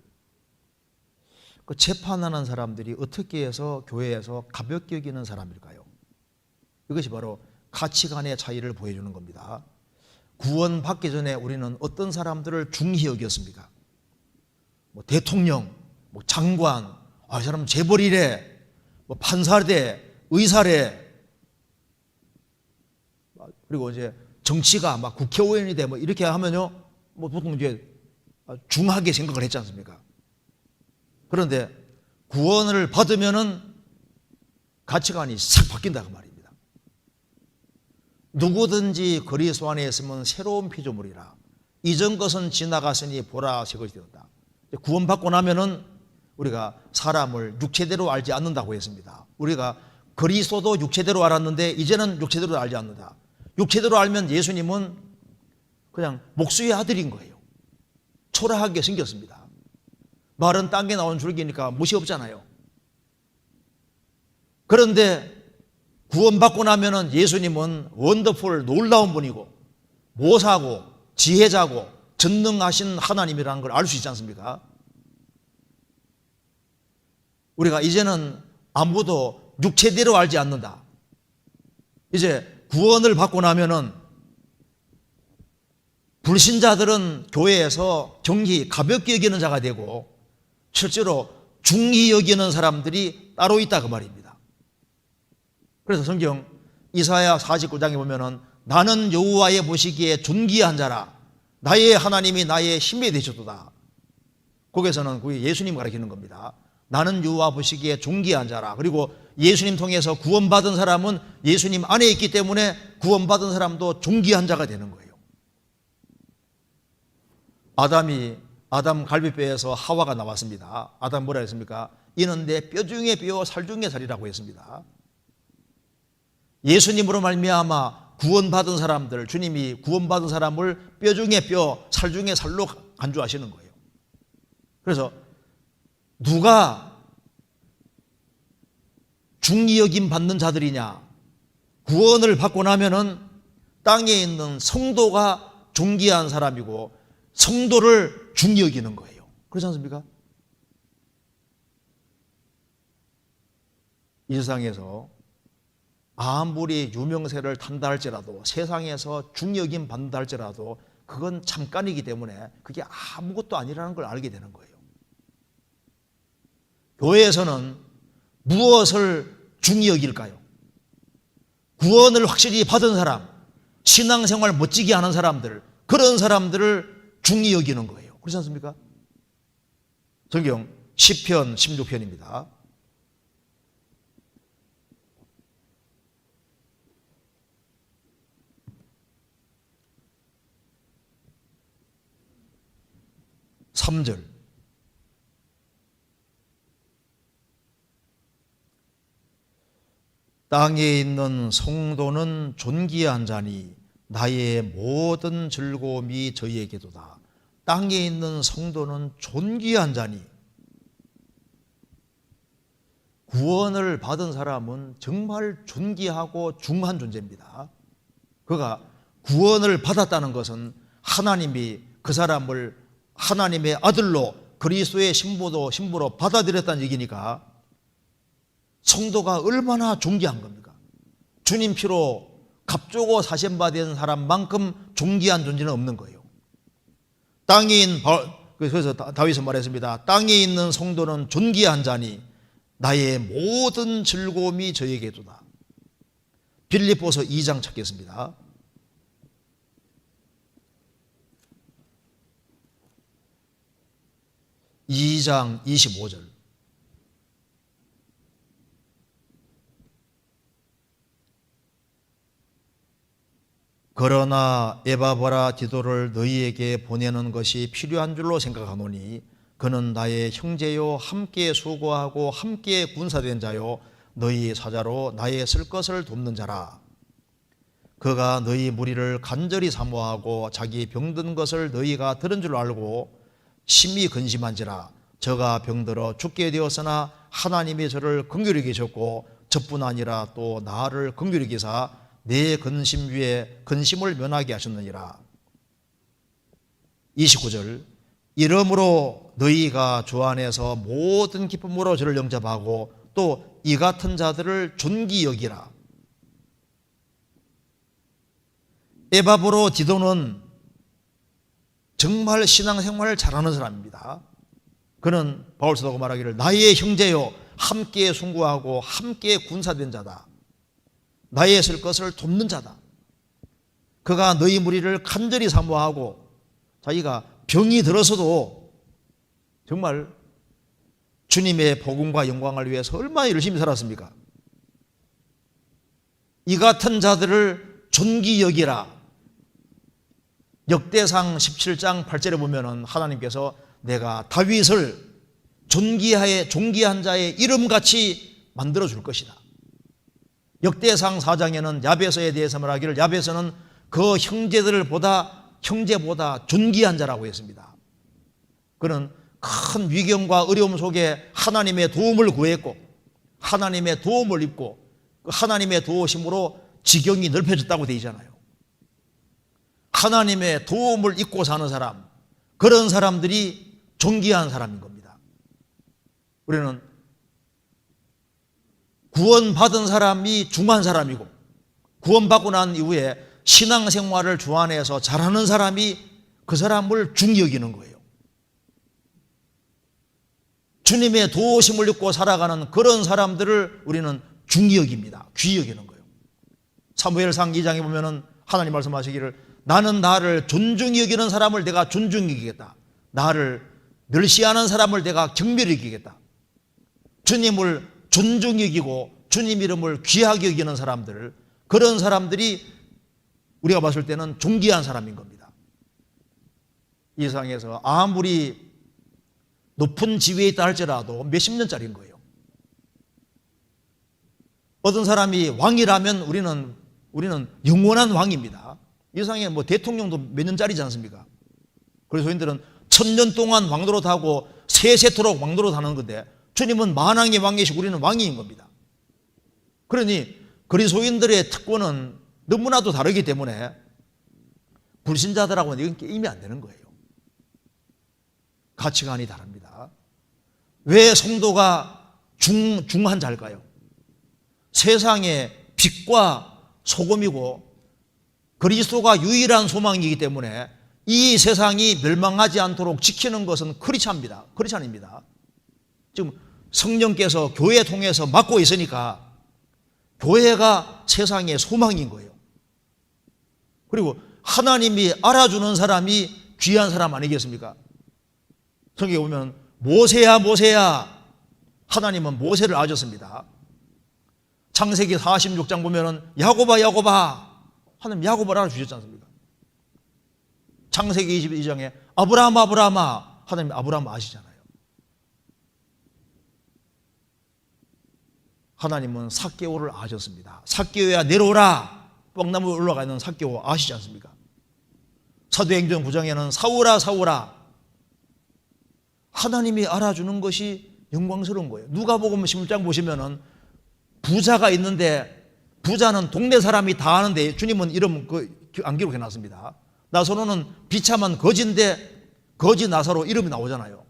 A: 그 재판하는 사람들이 어떻게 해서 교회에서 가볍게 여기는 사람일까요? 이것이 바로 가치관의 차이를 보여주는 겁니다. 구원받기 전에 우리는 어떤 사람들을 중히 여겼습니까? 뭐 대통령, 뭐 장관, 이 사람은 재벌이래, 뭐 판사래, 의사래, 그리고 이제 정치가 막 국회의원이 돼 뭐 이렇게 하면요, 뭐 보통 이제 중하게 생각을 했지 않습니까? 그런데 구원을 받으면은 가치관이 싹 바뀐다 그 말입니다. 누구든지 그리스도 안에 있으면 새로운 피조물이라. 이전 것은 지나갔으니 보라 새 것이 되었다. 구원받고 나면은 우리가 사람을 육체대로 알지 않는다고 했습니다. 우리가 그리스도도 육체대로 알았는데 이제는 육체대로 알지 않는다. 육체대로 알면 예수님은 그냥 목수의 아들인 거예요. 초라하게 생겼습니다. 말은 땅에 나온 줄기니까 못이 없잖아요. 그런데 구원받고 나면은 예수님은 원더풀 놀라운 분이고 모사고 지혜자고 전능하신 하나님이라는 걸 알 수 있지 않습니까? 우리가 이제는 아무도 육체대로 알지 않는다. 이제 구원을 받고 나면은 불신자들은 교회에서 정히 가볍게 여기는 자가 되고 실제로 중히 여기는 사람들이 따로 있다 그 말입니다. 그래서 성경 이사야 49장에 보면은 나는 여호와의 보시기에 존귀한 자라 나의 하나님이 나의 힘이 되셨도다. 거기에서는 그게 예수님 가리키는 겁니다. 나는 여호와 보시기에 존귀한 자라. 그리고 예수님 통해서 구원받은 사람은 예수님 안에 있기 때문에 구원받은 사람도 존귀한 자가 되는 거예요. 아담 갈비뼈에서 하와가 나왔습니다. 아담 뭐라 했습니까? 이는 내 뼈 중에 뼈 살 중에 살이라고 했습니다. 예수님으로 말미암아 구원받은 사람들, 주님이 구원받은 사람을 뼈 중에 뼈, 살 중에 살로 간주하시는 거예요. 그래서 누가 중히 여김 받는 자들이냐? 구원을 받고 나면은 땅에 있는 성도가 존귀한 사람이고 성도를 중히 여기는 거예요. 그렇지 않습니까? 이 세상에서 아무리 유명세를 탄다 할지라도 세상에서 중히 여김 받는다 할지라도 그건 잠깐이기 때문에 그게 아무것도 아니라는 걸 알게 되는 거예요. 교회에서는 무엇을 중히 여길까요? 구원을 확실히 받은 사람, 신앙생활 멋지게 하는 사람들, 그런 사람들을 중히 여기는 거예요. 그렇지 않습니까? 성경 시편 16편입니다. (3절) 땅에 있는 성도는 존귀한 자니 나의 모든 즐거움이 저희에게도다. 땅에 있는 성도는 존귀한 자니, 구원을 받은 사람은 정말 존귀하고 중한 존재입니다. 그가 구원을 받았다는 것은 하나님이 그 사람을 하나님의 아들로 그리스도의 신부로 받아들였다는 얘기니까 성도가 얼마나 존귀한 겁니까? 주님 피로 값주고 사신받은 사람만큼 존귀한 존재는 없는 거예요. 땅에 있는, 그래서 다윗은 말했습니다. 땅에 있는 성도는 존귀한 자니 나의 모든 즐거움이 저에게도다. 빌립보서 2장 찾겠습니다. (2장 25절) 그러나 에바브라 디도를 너희에게 보내는 것이 필요한 줄로 생각하노니 그는 나의 형제요 함께 수고하고 함께 군사된 자요 너희 사자로 나의 쓸 것을 돕는 자라. 그가 너희 무리를 간절히 사모하고 자기 병든 것을 너희가 들은 줄 알고 심히 근심한지라. 저가 병들어 죽게 되었으나 하나님이 저를 긍휼히 계셨고 저뿐 아니라 또 나를 긍휼히 계사 내 근심 위에 근심을 면하게 하셨느니라. 29절 이러므로 너희가 주 안에서 모든 기쁨으로 저를 영접하고 또 이 같은 자들을 존귀 여기라. 에바브로 디도는 정말 신앙생활을 잘하는 사람입니다. 그는 바울 사도가 말하기를 나의 형제요 함께 순구하고 함께 군사된 자다. 나의 쓸 것을 돕는 자다. 그가 너희 무리를 간절히 사모하고 자기가 병이 들어서도 정말 주님의 복음과 영광을 위해서 얼마나 열심히 살았습니까? 이 같은 자들을 존귀 여기라. 역대상 17장 8절에 보면은 하나님께서 내가 다윗을 존귀한 자의 이름같이 만들어 줄 것이다. 역대상 4장에는 야베서에 대해서 말하기를 야베서는 그 형제보다 존귀한 자라고 했습니다. 그는 큰 위경과 어려움 속에 하나님의 도움을 구했고 하나님의 도움을 입고 그 하나님의 도우심으로 지경이 넓혀졌다고 되어 있잖아요. 하나님의 도움을 입고 사는 사람, 그런 사람들이 존귀한 사람인 겁니다. 우리는 구원받은 사람이 중한 사람이고, 구원받고 난 이후에 신앙생활을 주안해서 잘하는 사람이 그 사람을 중히 여기는 거예요. 주님의 도우심을 입고 살아가는 그런 사람들을 우리는 중히 여깁니다. 귀히 여기는 거예요. 사무엘상 2장에 보면은 하나님 말씀하시기를 나는 나를 존중히 여기는 사람을 내가 존중히 여기겠다. 나를 멸시하는 사람을 내가 경멸히 여기겠다. 주님을 존중히 여기고 주님 이름을 귀하게 여기는 사람들, 그런 사람들이 우리가 봤을 때는 존귀한 사람인 겁니다. 이 세상에서 아무리 높은 지위에 있다 할지라도 몇십 년짜리인 거예요. 어떤 사람이 왕이라면 우리는 영원한 왕입니다. 이 세상에 뭐 대통령도 몇 년짜리지 않습니까? 그래서 소인들은 1000년 동안 왕노릇 하고 세세토록 왕노릇 하는 건데, 주님은 만왕의 왕이시고 우리는 왕인 겁니다. 그러니 그리스도인들의 특권은 너무나도 다르기 때문에 불신자들하고는 이건 게임이 안 되는 거예요. 가치관이 다릅니다. 왜 성도가 중한 자일까요? 세상의 빛과 소금이고 그리스도가 유일한 소망이기 때문에 이 세상이 멸망하지 않도록 지키는 것은 크리스찬입니다. 지금 성령께서 교회 통해서 맡고 있으니까 교회가 세상의 소망인 거예요. 그리고 하나님이 알아주는 사람이 귀한 사람 아니겠습니까? 성경에 보면 모세야 모세야, 하나님은 모세를 아셨습니다. 창세기 46장 보면은 야곱아 야곱아, 하나님 야곱을 알아주셨지 않습니까? 창세기 22장에 아브라함 아브라함아, 하나님 아브라함 아시잖아요. 하나님은 삭개오를 아셨습니다. 삭개오야 내려오라, 뻥나무 올라가 있는 삭개오 아시지 않습니까? 사도행전 9장에는 사울아 사울아, 하나님이 알아주는 것이 영광스러운 거예요. 누가복음 11장 보시면은 부자가 있는데, 부자는 동네 사람이 다 아는데 주님은 이름 안 기록해 놨습니다. 나사로는 비참한 거지인데 거지 나사로 이름이 나오잖아요.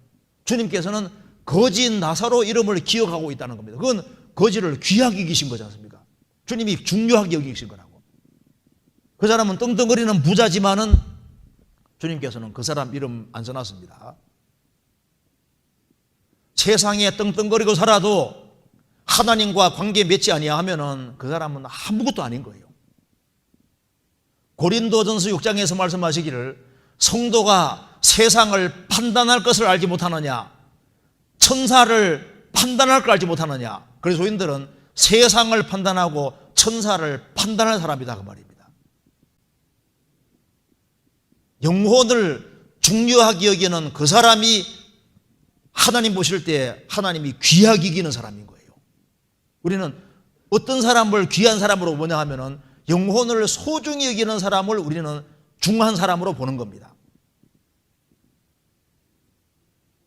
A: 주님께서는 거지 나사로 이름을 기억하고 있다는 겁니다. 그건 거지를 귀하게 여기신 거지 않습니까? 주님이 중요하게 여기신 거라고. 그 사람은 떵떵거리는 부자지만은 주님께서는 그 사람 이름 안 써놨습니다. 세상에 떵떵거리고 살아도 하나님과 관계 맺지 아니하면은 그 사람은 아무것도 아닌 거예요. 고린도전서 6장에서 말씀하시기를 성도가 세상을 판단할 것을 알지 못하느냐, 천사를 판단할 걸 알지 못하느냐. 그래서 소인들은 세상을 판단하고 천사를 판단할 사람이다 그 말입니다. 영혼을 중요하게 여기는 그 사람이 하나님 보실 때 하나님이 귀하게 여기는 사람인 거예요. 우리는 어떤 사람을 귀한 사람으로 보냐 하면은 영혼을 소중히 여기는 사람을 우리는 중한 사람으로 보는 겁니다.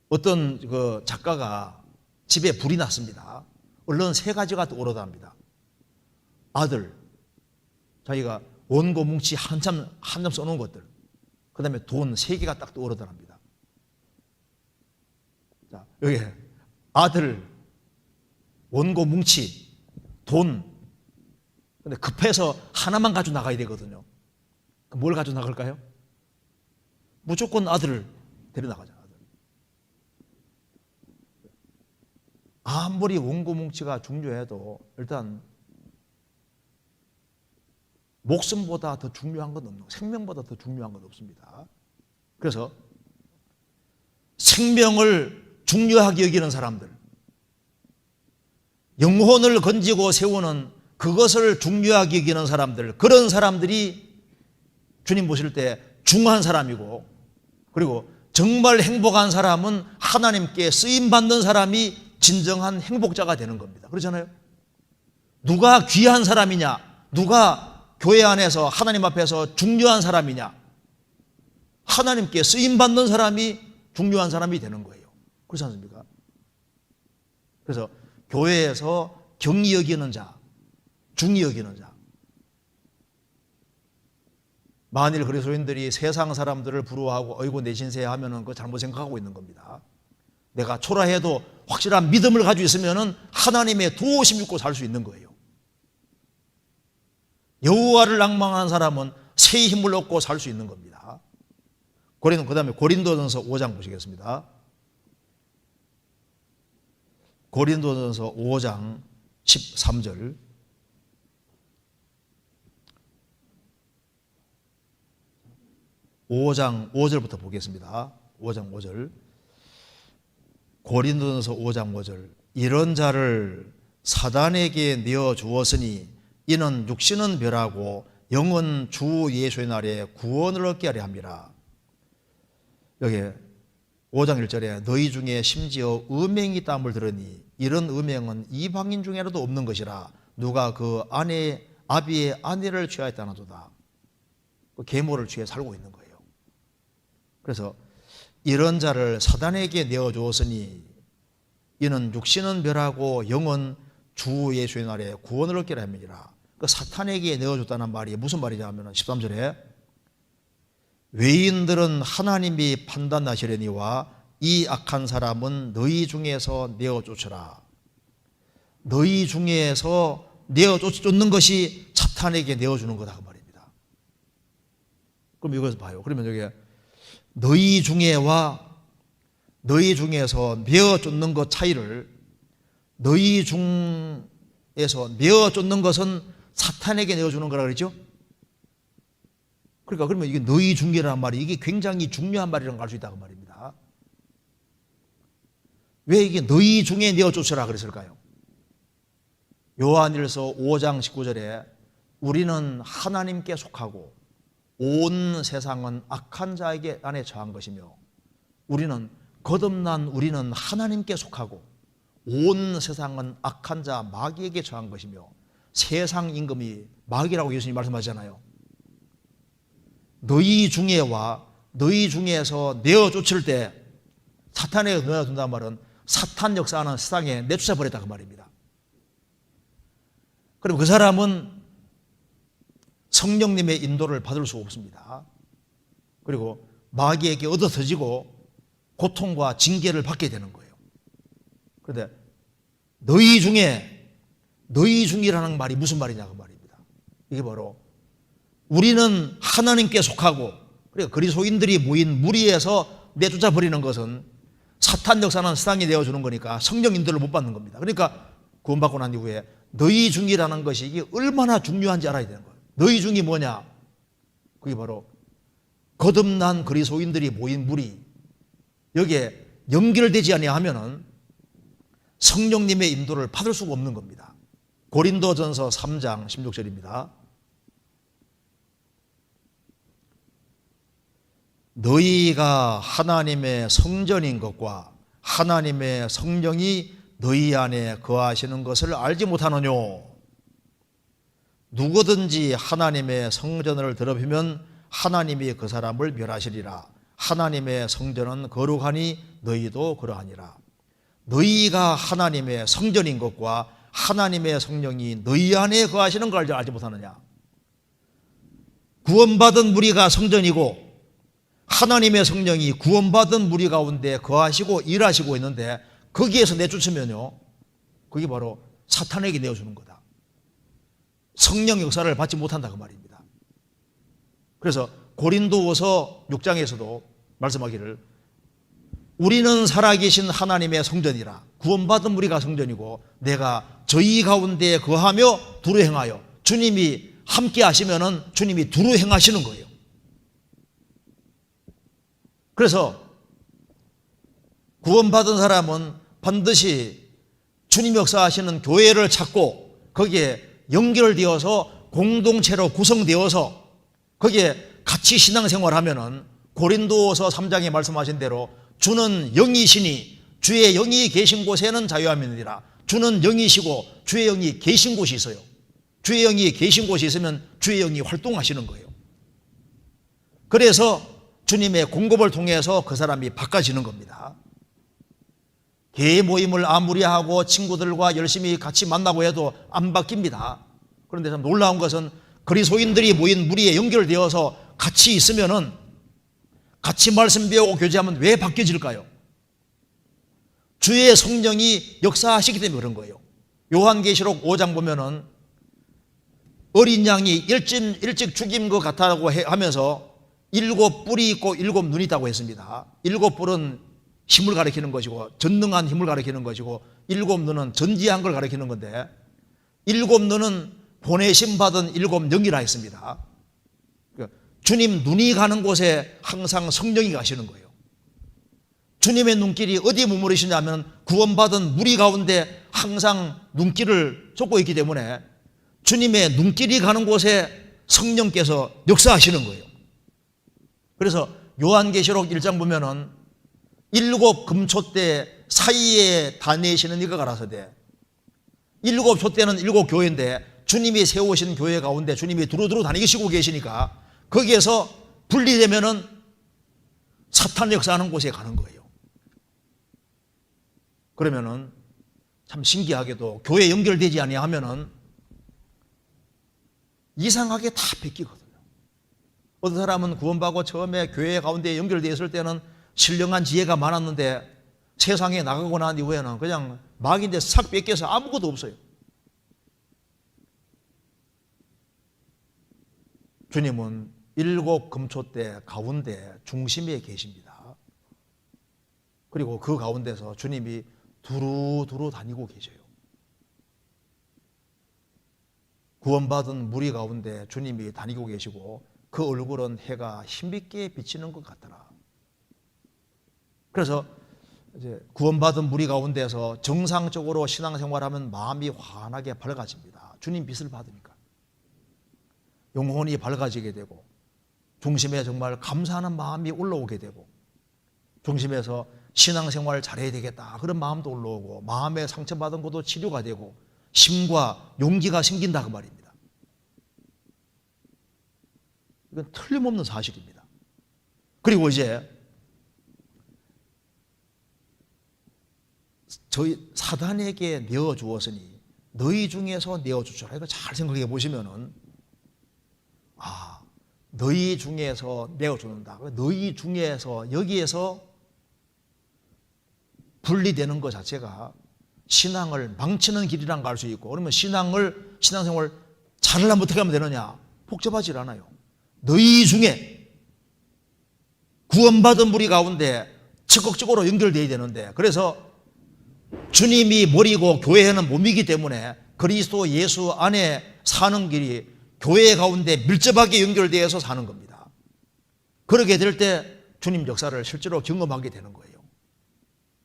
A: 어떤 그 작가가 집에 불이 났습니다. 얼른 세 가지가 떠오르답니다. 아들, 자기가 원고 뭉치 한참 써놓은 것들, 그 다음에 돈 3개가 딱 떠오르더랍니다. 자, 여기 아들, 원고 뭉치, 돈. 근데 급해서 하나만 가지고 나가야 되거든요. 뭘 가지고 나갈까요? 무조건 아들을 데려나가잖아요. 아무리 원고 뭉치가 중요해도 일단 목숨보다 더 중요한 건 없는, 생명보다 더 중요한 건 없습니다. 그래서 생명을 중요하게 여기는 사람들, 영혼을 건지고 세우는 그것을 중요하게 여기는 사람들, 그런 사람들이 주님 보실 때 중한 사람이고, 그리고 정말 행복한 사람은 하나님께 쓰임받는 사람이 진정한 행복자가 되는 겁니다. 그렇잖아요? 누가 귀한 사람이냐, 누가 교회 안에서 하나님 앞에서 중요한 사람이냐, 하나님께 쓰임받는 사람이 중요한 사람이 되는 거예요. 그렇지 않습니까? 그래서 교회에서 경히 여기는 자, 중히 여기는 자, 만일 그리스도인들이 세상 사람들을 부러워하고 어이구 내 신세 하면은 그거 잘못 생각하고 있는 겁니다. 내가 초라해도 확실한 믿음을 가지고 있으면 하나님의 도우심 입고 살 수 있는 거예요. 여호와를 낭망하는 사람은 새 힘을 얻고 살 수 있는 겁니다. 그 다음에 고린도전서 5장 보시겠습니다. 고린도전서 5장 13절. (5장 5절부터) 보겠습니다. 5장 5절. 고린도전서 5장 5절. 이런 자를 사단에게 내어 주었으니 이는 육신은 멸하고 영은 주 예수의 날에 구원을 얻게 하려 함이라. 여기 5장 1절에 너희 중에 심지어 음행이 있다함을 들으니 이런 음행은 이방인 중에라도 없는 것이라. 누가 그 아비의 아내를 취하였다나도다. 계모를 취해 살고 있는 거예요. 그래서 이런 자를 사단에게 내어주었으니 이는 육신은 멸하고 영은 주 예수의 날에 구원을 얻게 하려 함이니라. 그 사탄에게 내어줬다는 말이 무슨 말이냐 하면 13절에 외인들은 하나님이 판단하시려니와 이 악한 사람은 너희 중에서 내어쫓으라. 너희 중에서 내어쫓는 것이 사탄에게 내어주는 거다 그 말입니다. 그럼 이것을 봐요. 그러면 여기 너희 중에와 너희 중에서 내어쫓는 것 차이를, 너희 중에서 내어쫓는 것은 사탄에게 내어주는 거라 그러죠. 그러니까 그러면 이게 너희 중이라는 말이 이게 굉장히 중요한 말이라는 걸 알 수 있다고 말입니다. 왜 이게 너희 중에 내어쫓으라 그랬을까요? 요한일서 5장 19절에 우리는 하나님께 속하고 온 세상은 악한 자에게 안에 처한 것이며 우리는 거듭난 우리는 하나님께 속하고 온 세상은 악한 자 마귀에게 처한 것이며 세상 임금이 마귀라고 예수님이 말씀하시잖아요. 너희 중에와 너희 중에서 내어쫓을 때 사탄에게 내어둔다는 말은 사탄 역사하는 세상에 내쫓아 버렸다 그 말입니다. 그리고 그 사람은 성령님의 인도를 받을 수 없습니다. 그리고 마귀에게 얻어서지고 고통과 징계를 받게 되는 거예요. 그런데 너희 중이라는 말이 무슨 말이냐 그 말입니다. 이게 바로 우리는 하나님께 속하고, 그러니까 그리스도인들이 모인 무리에서 내쫓아 버리는 것은 사탄 역사는 세상이 내어주는 거니까 성령 인도를 못 받는 겁니다. 그러니까 구원받고 난 이후에 너희 중이라는 것이 이게 얼마나 중요한지 알아야 되는 거예요. 너희 중이 뭐냐? 그게 바로 거듭난 그리스도인들이 모인 무리. 여기에 연결되지 아니하면은 성령님의 인도를 받을 수가 없는 겁니다. 고린도전서 3장 16절입니다. 너희가 하나님의 성전인 것과 하나님의 성령이 너희 안에 거하시는 것을 알지 못하느뇨. 누구든지 하나님의 성전을 더럽히면 하나님이 그 사람을 멸하시리라. 하나님의 성전은 거룩하니 너희도 그러하니라. 너희가 하나님의 성전인 것과 하나님의 성령이 너희 안에 거하시는 걸 알지 못하느냐. 구원받은 무리가 성전이고 하나님의 성령이 구원받은 무리 가운데 거하시고 일하시고 있는데 거기에서 내쫓으면요, 그게 바로 사탄에게 내어주는 거다. 성령 역사를 받지 못한다 그 말입니다. 그래서 고린도후서 6장에서도 말씀하기를 우리는 살아계신 하나님의 성전이라. 구원받은 무리가 성전이고 내가 저희 가운데 거하며 두루 행하여. 주님이 함께 하시면은 주님이 두루 행하시는 거예요. 그래서 구원받은 사람은 반드시 주님 역사하시는 교회를 찾고 거기에 연결되어서 공동체로 구성되어서 거기에 같이 신앙생활하면은 고린도서 3장에 말씀하신 대로 주는 영이시니 주의 영이 계신 곳에는 자유함이 있느니라. 주는 영이시고 주의 영이 계신 곳이 있어요. 주의 영이 계신 곳이 있으면 주의 영이 활동하시는 거예요. 그래서 주님의 공급을 통해서 그 사람이 바꿔지는 겁니다. 개의 모임을 아무리 하고 친구들과 열심히 같이 만나고 해도 안 바뀝니다. 그런데 참 놀라운 것은 그리스도인들이 모인 무리에 연결되어서 같이 있으면은 같이 말씀 배우고 교제하면 왜 바뀌어질까요? 주의 성령이 역사하시기 때문에 그런 거예요. 요한계시록 5장 보면은 어린 양이 일찍 죽인 것 같다고 하면서 7뿔이 있고 7눈이 있다고 했습니다. 7뿔은 힘을 가리키는 것이고 전능한 힘을 가리키는 것이고 7눈은 전지한 걸 가리키는 건데 7눈은 보내심 받은 7영이라 했습니다. 주님 눈이 가는 곳에 항상 성령이 가시는 거예요. 주님의 눈길이 어디에 머무르시냐면 구원받은 무리 가운데 항상 눈길을 쫓고 있기 때문에 주님의 눈길이 가는 곳에 성령께서 역사하시는 거예요. 그래서 요한계시록 1장 보면은 7 금초대 사이에 다니시는 이가 가라사대 7 촛대는 7 교회인데 주님이 세우신 교회 가운데 주님이 두루두루 다니시고 계시니까 거기에서 분리되면은 사탄 역사하는 곳에 가는 거예요. 그러면은 참 신기하게도 교회에 연결되지 아니하면은 이상하게 다 뺏기거든요. 어떤 사람은 구원받고 처음에 교회 가운데 연결되어 있을 때는 신령한 지혜가 많았는데 세상에 나가고 난 이후에는 그냥 막인데 싹 뺏겨서 아무것도 없어요. 주님은 7 금초대 가운데 중심에 계십니다. 그리고 그 가운데서 주님이 두루두루 다니고 계셔요. 구원받은 무리 가운데 주님이 다니고 계시고 그 얼굴은 해가 힘있게 비치는 것 같더라. 그래서 이제 구원받은 무리 가운데서 정상적으로 신앙생활하면 마음이 환하게 밝아집니다. 주님 빛을 받으니까 영혼이 밝아지게 되고 중심에 정말 감사하는 마음이 올라오게 되고 중심에서 신앙생활 잘해야 되겠다 그런 마음도 올라오고 마음에 상처받은 것도 치료가 되고 힘과 용기가 생긴다 그 말입니다. 이건 틀림없는 사실입니다. 그리고 이제 저희 사단에게 내어주었으니 너희 중에서 내어주소라. 이거 잘 생각해 보시면은 너희 중에서 내어주는다. 너희 중에서 여기에서 분리되는 것 자체가 신앙을 망치는 길이란 걸 알 수 있고 그러면 신앙생활 잘하려면 어떻게 하면 되느냐? 복잡하지 않아요. 너희 중에 구원받은 무리 가운데 적극적으로 연결되어야 되는데 그래서 주님이 머리고 교회는 몸이기 때문에 그리스도 예수 안에 사는 길이 교회 가운데 밀접하게 연결되어서 사는 겁니다. 그렇게 될 때 주님 역사를 실제로 경험하게 되는 거예요.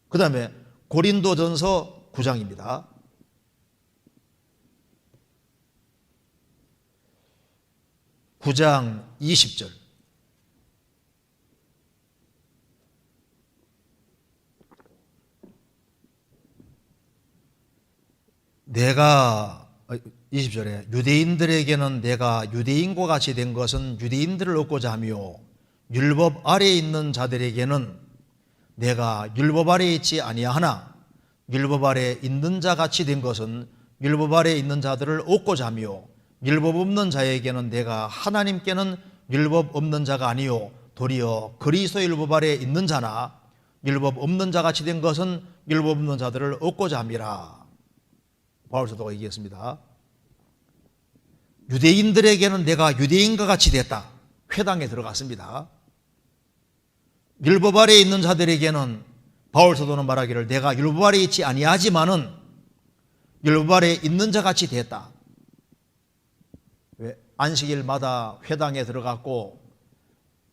A: 그 다음에 고린도전서 9장입니다. (9장 20절) 내가 20절에 유대인들에게는 내가 유대인과 같이 된 것은 유대인들을 얻고자 하며 율법 아래에 있는 자들에게는 내가 율법 아래에 있지 아니하나 율법 아래에 있는 자 같이 된 것은 율법 아래에 있는 자들을 얻고자 하며 율법 없는 자에게는 내가 하나님께는 율법 없는 자가 아니요 도리어 그리스도 율법 아래에 있는 자나 율법 없는 자 같이 된 것은 율법 없는 자들을 얻고자 함이라. 바울 사도가 얘기했습니다. 유대인들에게는 내가 유대인과 같이 됐다. 회당에 들어갔습니다. 율법 아래에 있는 자들에게는 바울 사도는 말하기를 내가 율법 아래에 있지 아니하지만은 율법 아래에 있는 자 같이 됐다. 왜? 안식일마다 회당에 들어갔고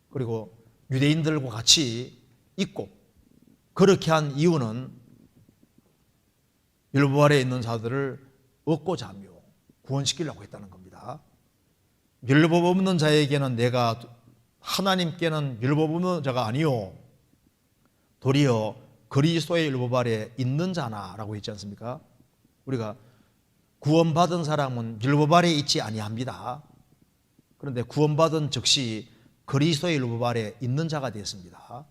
A: 그리고 유대인들과 같이 있고 그렇게 한 이유는 율법 아래에 있는 자들을 얻고자 하며 구원시키려고 했다는 겁니다. 율법 없는 자에게는 내가 하나님께는 율법 없는 자가 아니요 도리어 그리스도의 율법 아래에 있는 자나라고 했지 않습니까? 우리가 구원받은 사람은 율법 아래에 있지 아니합니다. 그런데 구원받은 즉시 그리스도의 율법 아래에 있는 자가 됐습니다.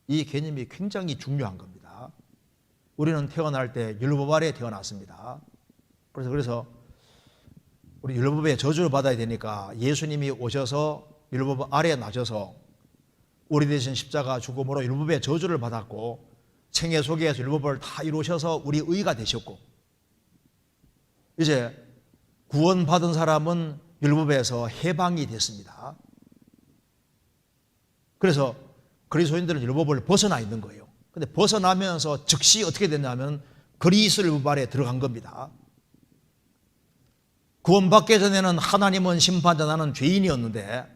A: 이 개념이 굉장히 중요한 겁니다. 우리는 태어날 때 율법 아래에 태어났습니다. 그래서 우리 율법의 저주를 받아야 되니까 예수님이 오셔서 율법 아래에 나셔서 우리 대신 십자가 죽음으로 율법의 저주를 받았고 생애 속에서 율법을 다 이루셔서 우리 의가 되셨고, 이제 구원받은 사람은 율법에서 해방이 됐습니다. 그래서 그리스도인들은 율법을 벗어나 있는 거예요. 근데 벗어나면서 즉시 어떻게 됐냐면 그리스도 율법 아래 들어간 겁니다. 구원받기 전에는 하나님은 심판자, 나는 죄인이었는데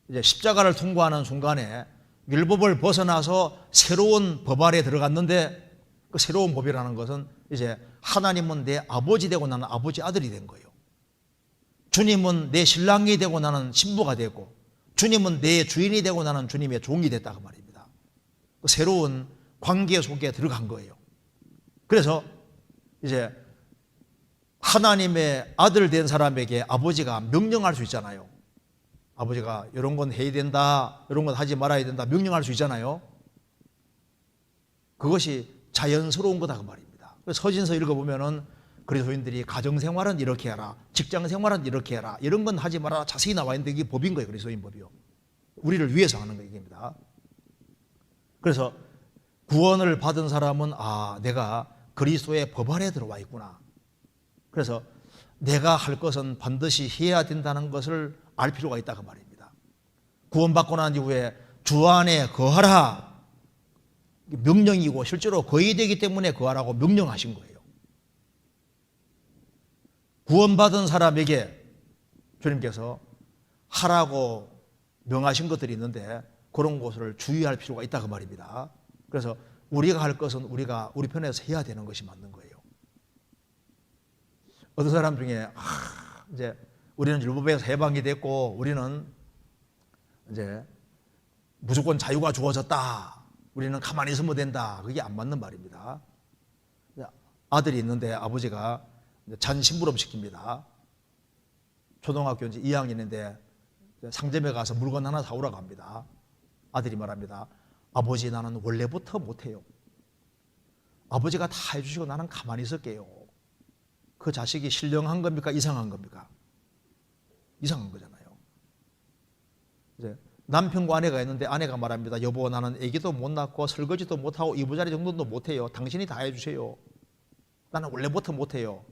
A: 이제 십자가를 통과하는 순간에 율법을 벗어나서 새로운 법 아래 들어갔는데, 그 새로운 법이라는 것은 이제 하나님은 내 아버지 되고 나는 아버지 아들이 된 거예요. 주님은 내 신랑이 되고 나는 신부가 되고, 주님은 내 주인이 되고 나는 주님의 종이 됐다 그 말입니다. 새로운 관계 속에 들어간 거예요. 그래서 이제 하나님의 아들 된 사람에게 아버지가 명령할 수 있잖아요. 아버지가 이런 건 해야 된다, 이런 건 하지 말아야 된다 명령할 수 있잖아요. 그것이 자연스러운 거다 그 말입니다. 서신서 읽어보면은 그리스도인들이 가정생활은 이렇게 해라, 직장생활은 이렇게 해라, 이런 건 하지 마라 자세히 나와 있는데 이게 법인 거예요. 그리스도인 법이요. 우리를 위해서 하는 얘기입니다. 그래서 구원을 받은 사람은 내가 그리스도의 법 아래 들어와 있구나. 그래서 내가 할 것은 반드시 해야 된다는 것을 알 필요가 있다 그 말입니다. 구원받고 난 이후에 주 안에 거하라 명령이고, 실제로 거의 되기 때문에 거하라고 명령하신 거예요. 구원받은 사람에게 주님께서 하라고 명하신 것들이 있는데 그런 것을 주의할 필요가 있다 그 말입니다. 그래서 우리가 할 것은 우리 편에서 해야 되는 것이 맞는 거예요. 어떤 사람 중에 이제 우리는 율법에서 해방이 됐고 우리는 이제 무조건 자유가 주어졌다, 우리는 가만히 있으면 된다, 그게 안 맞는 말입니다. 아들이 있는데 아버지가 잔 심부름 시킵니다. 초등학교 이제 2학년인데 상점에 가서 물건 하나 사오라고 합니다. 아들이 말합니다. 아버지, 나는 원래부터 못해요. 아버지가 다 해주시고 나는 가만히 있을게요. 그 자식이 신령한 겁니까? 이상한 겁니까? 이상한 거잖아요. 이제 남편과 아내가 있는데 아내가 말합니다. 여보, 나는 애기도 못 낳고 설거지도 못하고 이부자리 정도도 못해요. 당신이 다 해주세요. 나는 원래부터 못해요.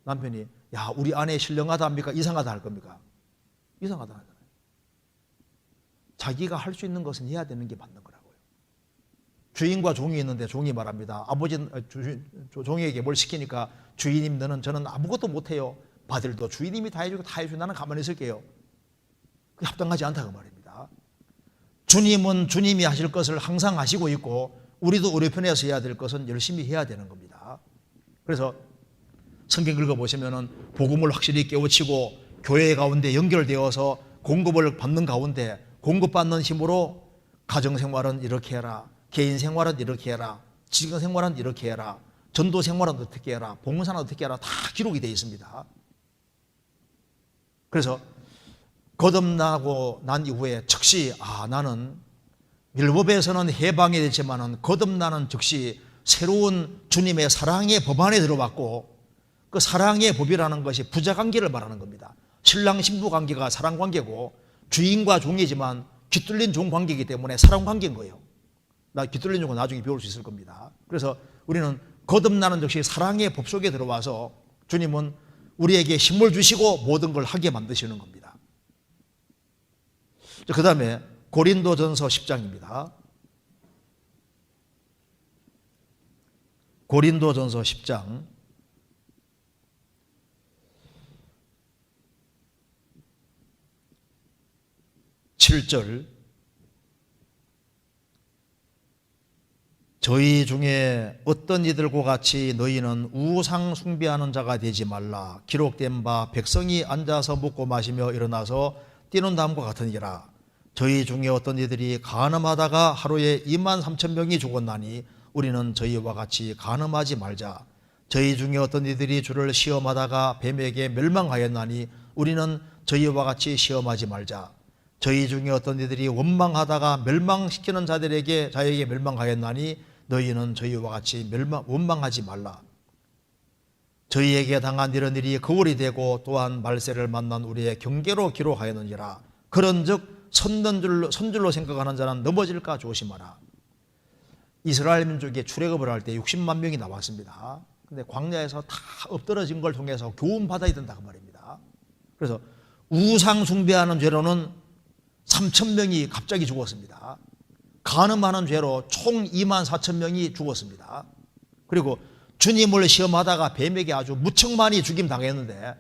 A: 남편이 야, 우리 아내 신령하다 합니까? 이상하다 할 겁니까? 이상하다 하잖아요. 자기가 할 수 있는 것은 해야 되는 게 맞는 거라고요. 주인과 종이 있는데 종이 말합니다. 종에게 뭘 시키니까 주인님, 저는 아무것도 못해요. 바들도 주인님이 다 해주고 다 해주고 나는 가만히 있을게요. 그게 합당하지 않다고 말입니다. 주님은 주님이 하실 것을 항상 하시고 있고, 우리도 우리 편에서 해야 될 것은 열심히 해야 되는 겁니다. 그래서 성경 읽어보시면은 복음을 확실히 깨우치고 교회 가운데 연결되어서 공급을 받는 가운데 공급받는 힘으로 가정생활은 이렇게 해라, 개인생활은 이렇게 해라, 직장생활은 이렇게 해라, 전도생활은 어떻게 해라, 봉사는 어떻게 해라, 다 기록이 되어 있습니다. 그래서 거듭나고 난 이후에 즉시 나는 율법에서는 해방이 되지만은 거듭나는 즉시 새로운 주님의 사랑의 법 안에 들어왔고, 그 사랑의 법이라는 것이 부자관계를 말하는 겁니다. 신랑 신부 관계가 사랑관계고 주인과 종이지만 깃들린 종관계이기 때문에 사랑관계인 거예요. 나 깃들린 종은 나중에 배울 수 있을 겁니다. 그래서 우리는 거듭나는 즉시 사랑의 법 속에 들어와서 주님은 우리에게 힘을 주시고 모든 걸 하게 만드시는 겁니다. 그 다음에 고린도전서 10장입니다. 고린도전서 10장 7절, 저희 중에 어떤 이들과 같이 너희는 우상 숭배하는 자가 되지 말라. 기록된 바 백성이 앉아서 먹고 마시며 일어나서 뛰는 다음과 같으니라. 저희 중에 어떤 이들이 간음하다가 하루에 23,000명이 죽었나니 우리는 저희와 같이 간음하지 말자. 저희 중에 어떤 이들이 주를 시험하다가 뱀에게 멸망하였나니 우리는 저희와 같이 시험하지 말자. 저희 중에 어떤 이들이 원망하다가 멸망시키는 자에게 멸망하였나니 너희는 저희와 같이 원망하지 말라. 저희에게 당한 이런 일이 거울이 되고 또한 말세를 만난 우리의 경계로 기록하였느니라. 그런즉 선줄로 생각하는 자는 넘어질까 조심하라. 이스라엘 민족이 출애굽을 할 때 60만 명이 나왔습니다. 근데 광야에서 다 엎드러진 걸 통해서 교훈 받아야 된다고 말입니다. 그래서 우상 숭배하는 죄로는 3천 명이 갑자기 죽었습니다. 간음하는 죄로 총 2만 4천 명이 죽었습니다. 그리고 주님을 시험하다가 뱀에게 아주 무척 많이 죽임 당했는데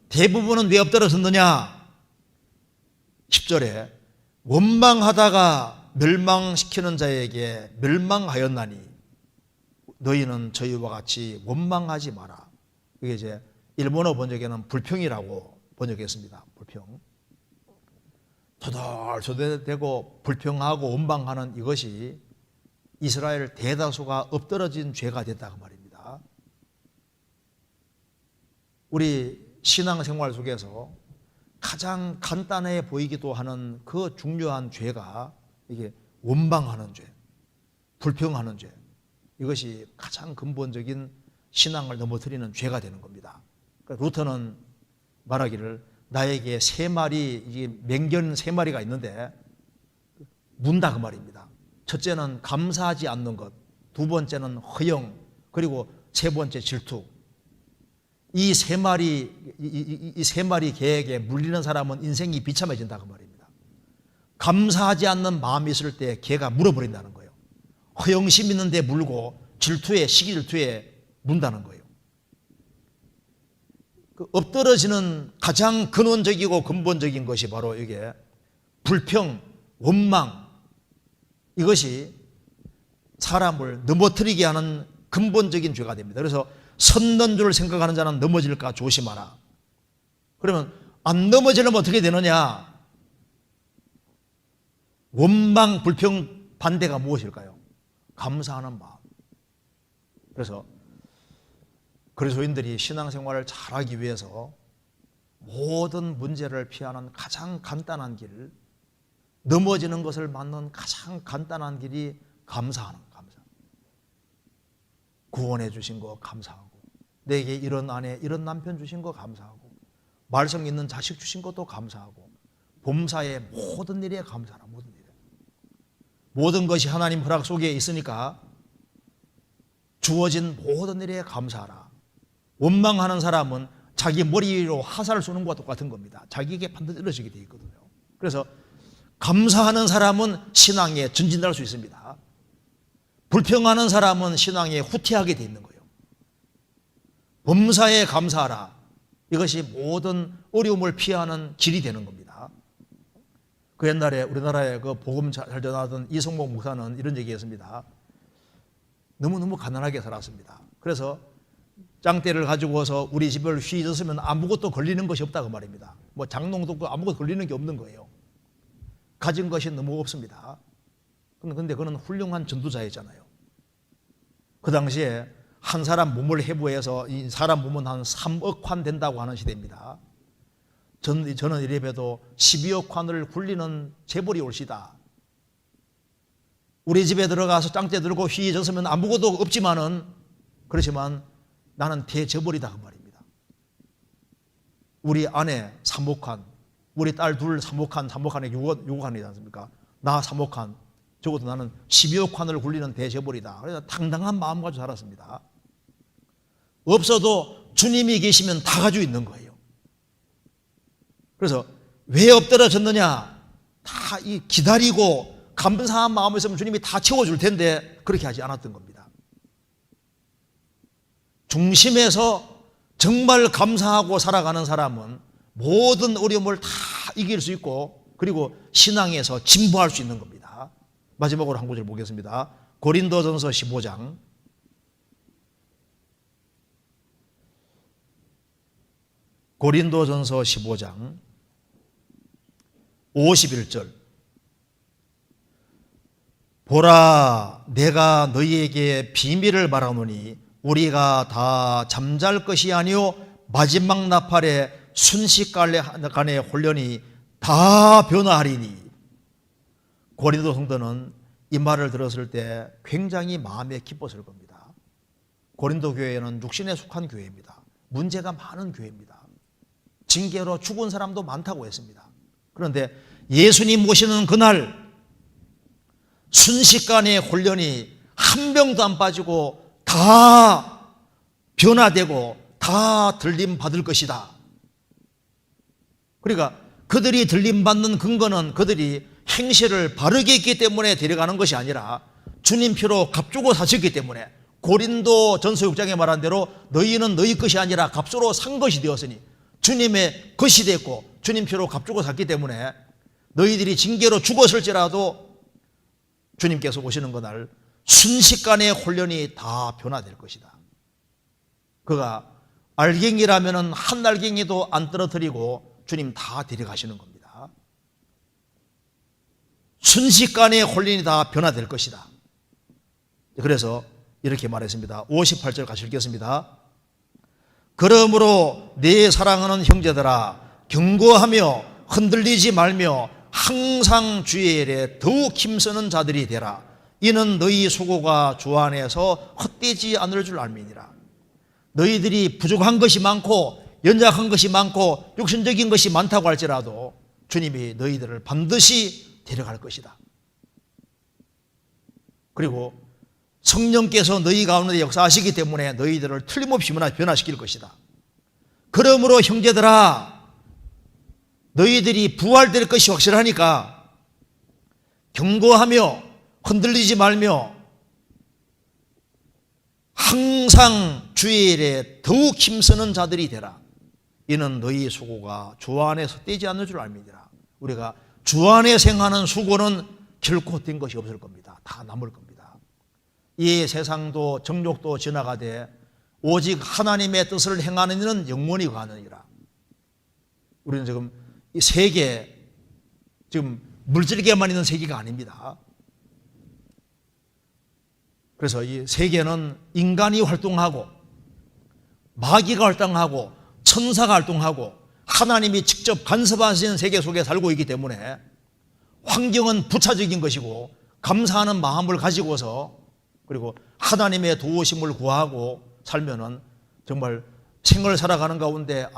A: 대부분은 왜 엎드러졌느냐? 10절에 원망하다가 멸망시키는 자에게 멸망하였나니 너희는 저희와 같이 원망하지 마라. 이게 이제 일본어 번역에는 불평이라고 번역했습니다. 불평. 토들토들대고 불평하고 원망하는 이것이 이스라엘 대다수가 엎드러진 죄가 됐다고 말입니다. 우리 신앙생활 속에서 가장 간단해 보이기도 하는 그 중요한 죄가 이게 원망하는 죄, 불평하는 죄. 이것이 가장 근본적인 신앙을 넘어뜨리는 죄가 되는 겁니다. 그러니까 루터는 말하기를 나에게 맹견 3마리가 있는데 문다 그 말입니다. 첫째는 감사하지 않는 것, 두 번째는 허영, 그리고 세 번째 질투. 이 세 마리 개에게 물리는 사람은 인생이 비참해진다 그 말입니다. 감사하지 않는 마음이 있을 때 개가 물어버린다는 거예요. 허영심 있는데 물고 시기질투에 문다는 거예요. 그 엎드러지는 가장 근원적이고 근본적인 것이 바로 이게 불평, 원망, 이것이 사람을 넘어뜨리게 하는 근본적인 죄가 됩니다. 그래서 섰는 줄 생각하는 자는 넘어질까 조심하라. 그러면 안 넘어지려면 어떻게 되느냐? 원망, 불평 반대가 무엇일까요? 감사하는 마음. 그래서 그리스도인들이 신앙생활을 잘하기 위해서 모든 문제를 피하는 가장 간단한 길, 넘어지는 것을 막는 가장 간단한 길이 감사하는 거예요. 감사. 구원해 주신 거 감사하고, 내게 이런 아내, 이런 남편 주신 거 감사하고, 말썽 있는 자식 주신 것도 감사하고, 범사의 모든 일에 감사하라. 모든 일에. 모든 것이 하나님 허락 속에 있으니까 주어진 모든 일에 감사하라. 원망하는 사람은 자기 머리로 화살을 쏘는 것과 똑같은 겁니다. 자기에게 반드시 떨어지게 되어 있거든요. 그래서 감사하는 사람은 신앙에 전진할 수 있습니다. 불평하는 사람은 신앙에 후퇴하게 되어 있는 거예요. 범사에 감사하라. 이것이 모든 어려움을 피하는 길이 되는 겁니다. 그 옛날에 우리나라에 그 복음 잘 전하던 이성목 목사는 이런 얘기했습니다. 너무너무 가난하게 살았습니다. 그래서 짱대를 가지고서 우리 집을 휘젓으면 아무것도 걸리는 것이 없다고 말입니다. 뭐 장롱도 없고 아무것도 걸리는 게 없는 거예요. 가진 것이 너무 없습니다. 그런데 그는 훌륭한 전도자였잖아요. 그 당시에 한 사람 몸을 해부해서 이 사람 몸은 한 3억 환 된다고 하는 시대입니다. 저는 이래 봬도 12억 환을 굴리는 재벌이 올시다. 우리 집에 들어가서 짱대 들고 휘젓으면 아무것도 없지만은, 그렇지만 나는 대재벌이다 그 말입니다. 우리 아내 3억 환, 우리 딸 둘 3억 환, 3억 환에 6억 환이지 않습니까? 나 3억 환, 적어도 나는 12억 환을 굴리는 대재벌이다. 그래서 당당한 마음 가지고 살았습니다. 없어도 주님이 계시면 다 가지고 있는 거예요. 그래서 왜 엎드러졌느냐? 다 이 기다리고 감사한 마음을 있으면 주님이 다 채워줄 텐데 그렇게 하지 않았던 겁니다. 중심에서 정말 감사하고 살아가는 사람은 모든 어려움을 다 이길 수 있고, 그리고 신앙에서 진보할 수 있는 겁니다. 마지막으로 한 구절 보겠습니다. 고린도전서 15장. 고린도전서 15장 51절. 보라, 내가 너희에게 비밀을 말하노니 우리가 다 잠잘 것이 아니요 마지막 나팔에 순식간에 혼련이 다 변화하리니. 고린도 성도는 이 말을 들었을 때 굉장히 마음에 기뻤을 겁니다. 고린도 교회는 육신에 속한 교회입니다. 문제가 많은 교회입니다. 징계로 죽은 사람도 많다고 했습니다. 그런데 예수님 모시는 그날 순식간에 혼련이 한 병도 안 빠지고 다 변화되고 다 들림 받을 것이다. 그러니까 그들이 들림 받는 근거는 그들이 행실을 바르게 했기 때문에 데려가는 것이 아니라 주님 피로 값주고 사셨기 때문에, 고린도 전서 6장에 말한 대로 너희는 너희 것이 아니라 값으로 산 것이 되었으니 주님의 것이 됐고 주님 피로 값주고 샀기 때문에 너희들이 징계로 죽었을지라도 주님께서 오시는 그날 순식간에 혼련이 다 변화될 것이다. 그가 알갱이라면 한 알갱이도 안 떨어뜨리고 주님 다 데려가시는 겁니다. 순식간에 혼련이 다 변화될 것이다. 그래서 이렇게 말했습니다. 58절 같이 읽겠습니다. 그러므로 내 사랑하는 형제들아, 경고하며 흔들리지 말며 항상 주의 일에 더욱 힘쓰는 자들이 되라. 이는 너희 수고가 주 안에서 헛되지 않을 줄 알미니라. 너희들이 부족한 것이 많고 연약한 것이 많고 육신적인 것이 많다고 할지라도 주님이 너희들을 반드시 데려갈 것이다. 그리고 성령께서 너희 가운데 역사하시기 때문에 너희들을 틀림없이 변화시킬 것이다. 그러므로 형제들아, 너희들이 부활될 것이 확실하니까 경고하며 흔들리지 말며 항상 주의 일에 더욱 힘쓰는 자들이 되라. 이는 너희 수고가 주 안에서 떼지 않을 줄 알미니라. 우리가 주 안에 생하는 수고는 결코 된 것이 없을 겁니다. 다 남을 겁니다. 이 세상도 정욕도 지나가되 오직 하나님의 뜻을 행하는 이는 영원히 가느니라. 우리는 지금 이 세계, 지금 물질계만 있는 세계가 아닙니다. 그래서 이 세계는 인간이 활동하고 마귀가 활동하고 천사가 활동하고 하나님이 직접 간섭하시는 세계 속에 살고 있기 때문에 환경은 부차적인 것이고 감사하는 마음을 가지고서 그리고 하나님의 도우심을 구하고 살면은 정말 생을 살아가는 가운데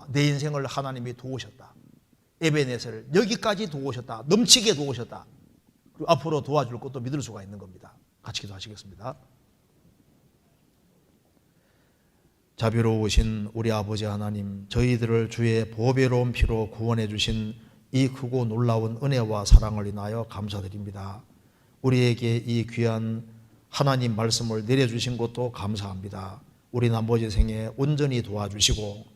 A: 내 인생을 하나님이 도우셨다. 에베네셀 여기까지 도우셨다. 넘치게 도우셨다. 그리고 앞으로 도와줄 것도 믿을 수가 있는 겁니다. 같이 기도하시겠습니다. 자비로우신 우리 아버지 하나님, 저희들을 주의 보배로운 피로 구원해 주신 이 크고 놀라운 은혜와 사랑을 인하여 감사드립니다. 우리에게 이 귀한 하나님 말씀을 내려주신 것도 감사합니다. 우리 나머지 생에 온전히 도와주시고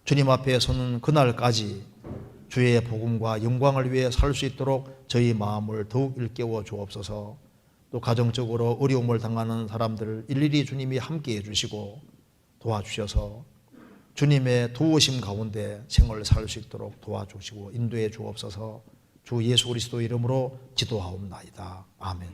A: 주님 앞에 서는 그날까지 주의 복음과 영광을 위해 살 수 있도록 저희 마음을 더욱 일깨워 주옵소서. 또 가정적으로 어려움을 당하는 사람들을 일일이 주님이 함께해 주시고 도와주셔서 주님의 도우심 가운데 생활을 살 수 있도록 도와주시고 인도해 주옵소서. 주 예수 그리스도 이름으로 기도하옵나이다. 아멘.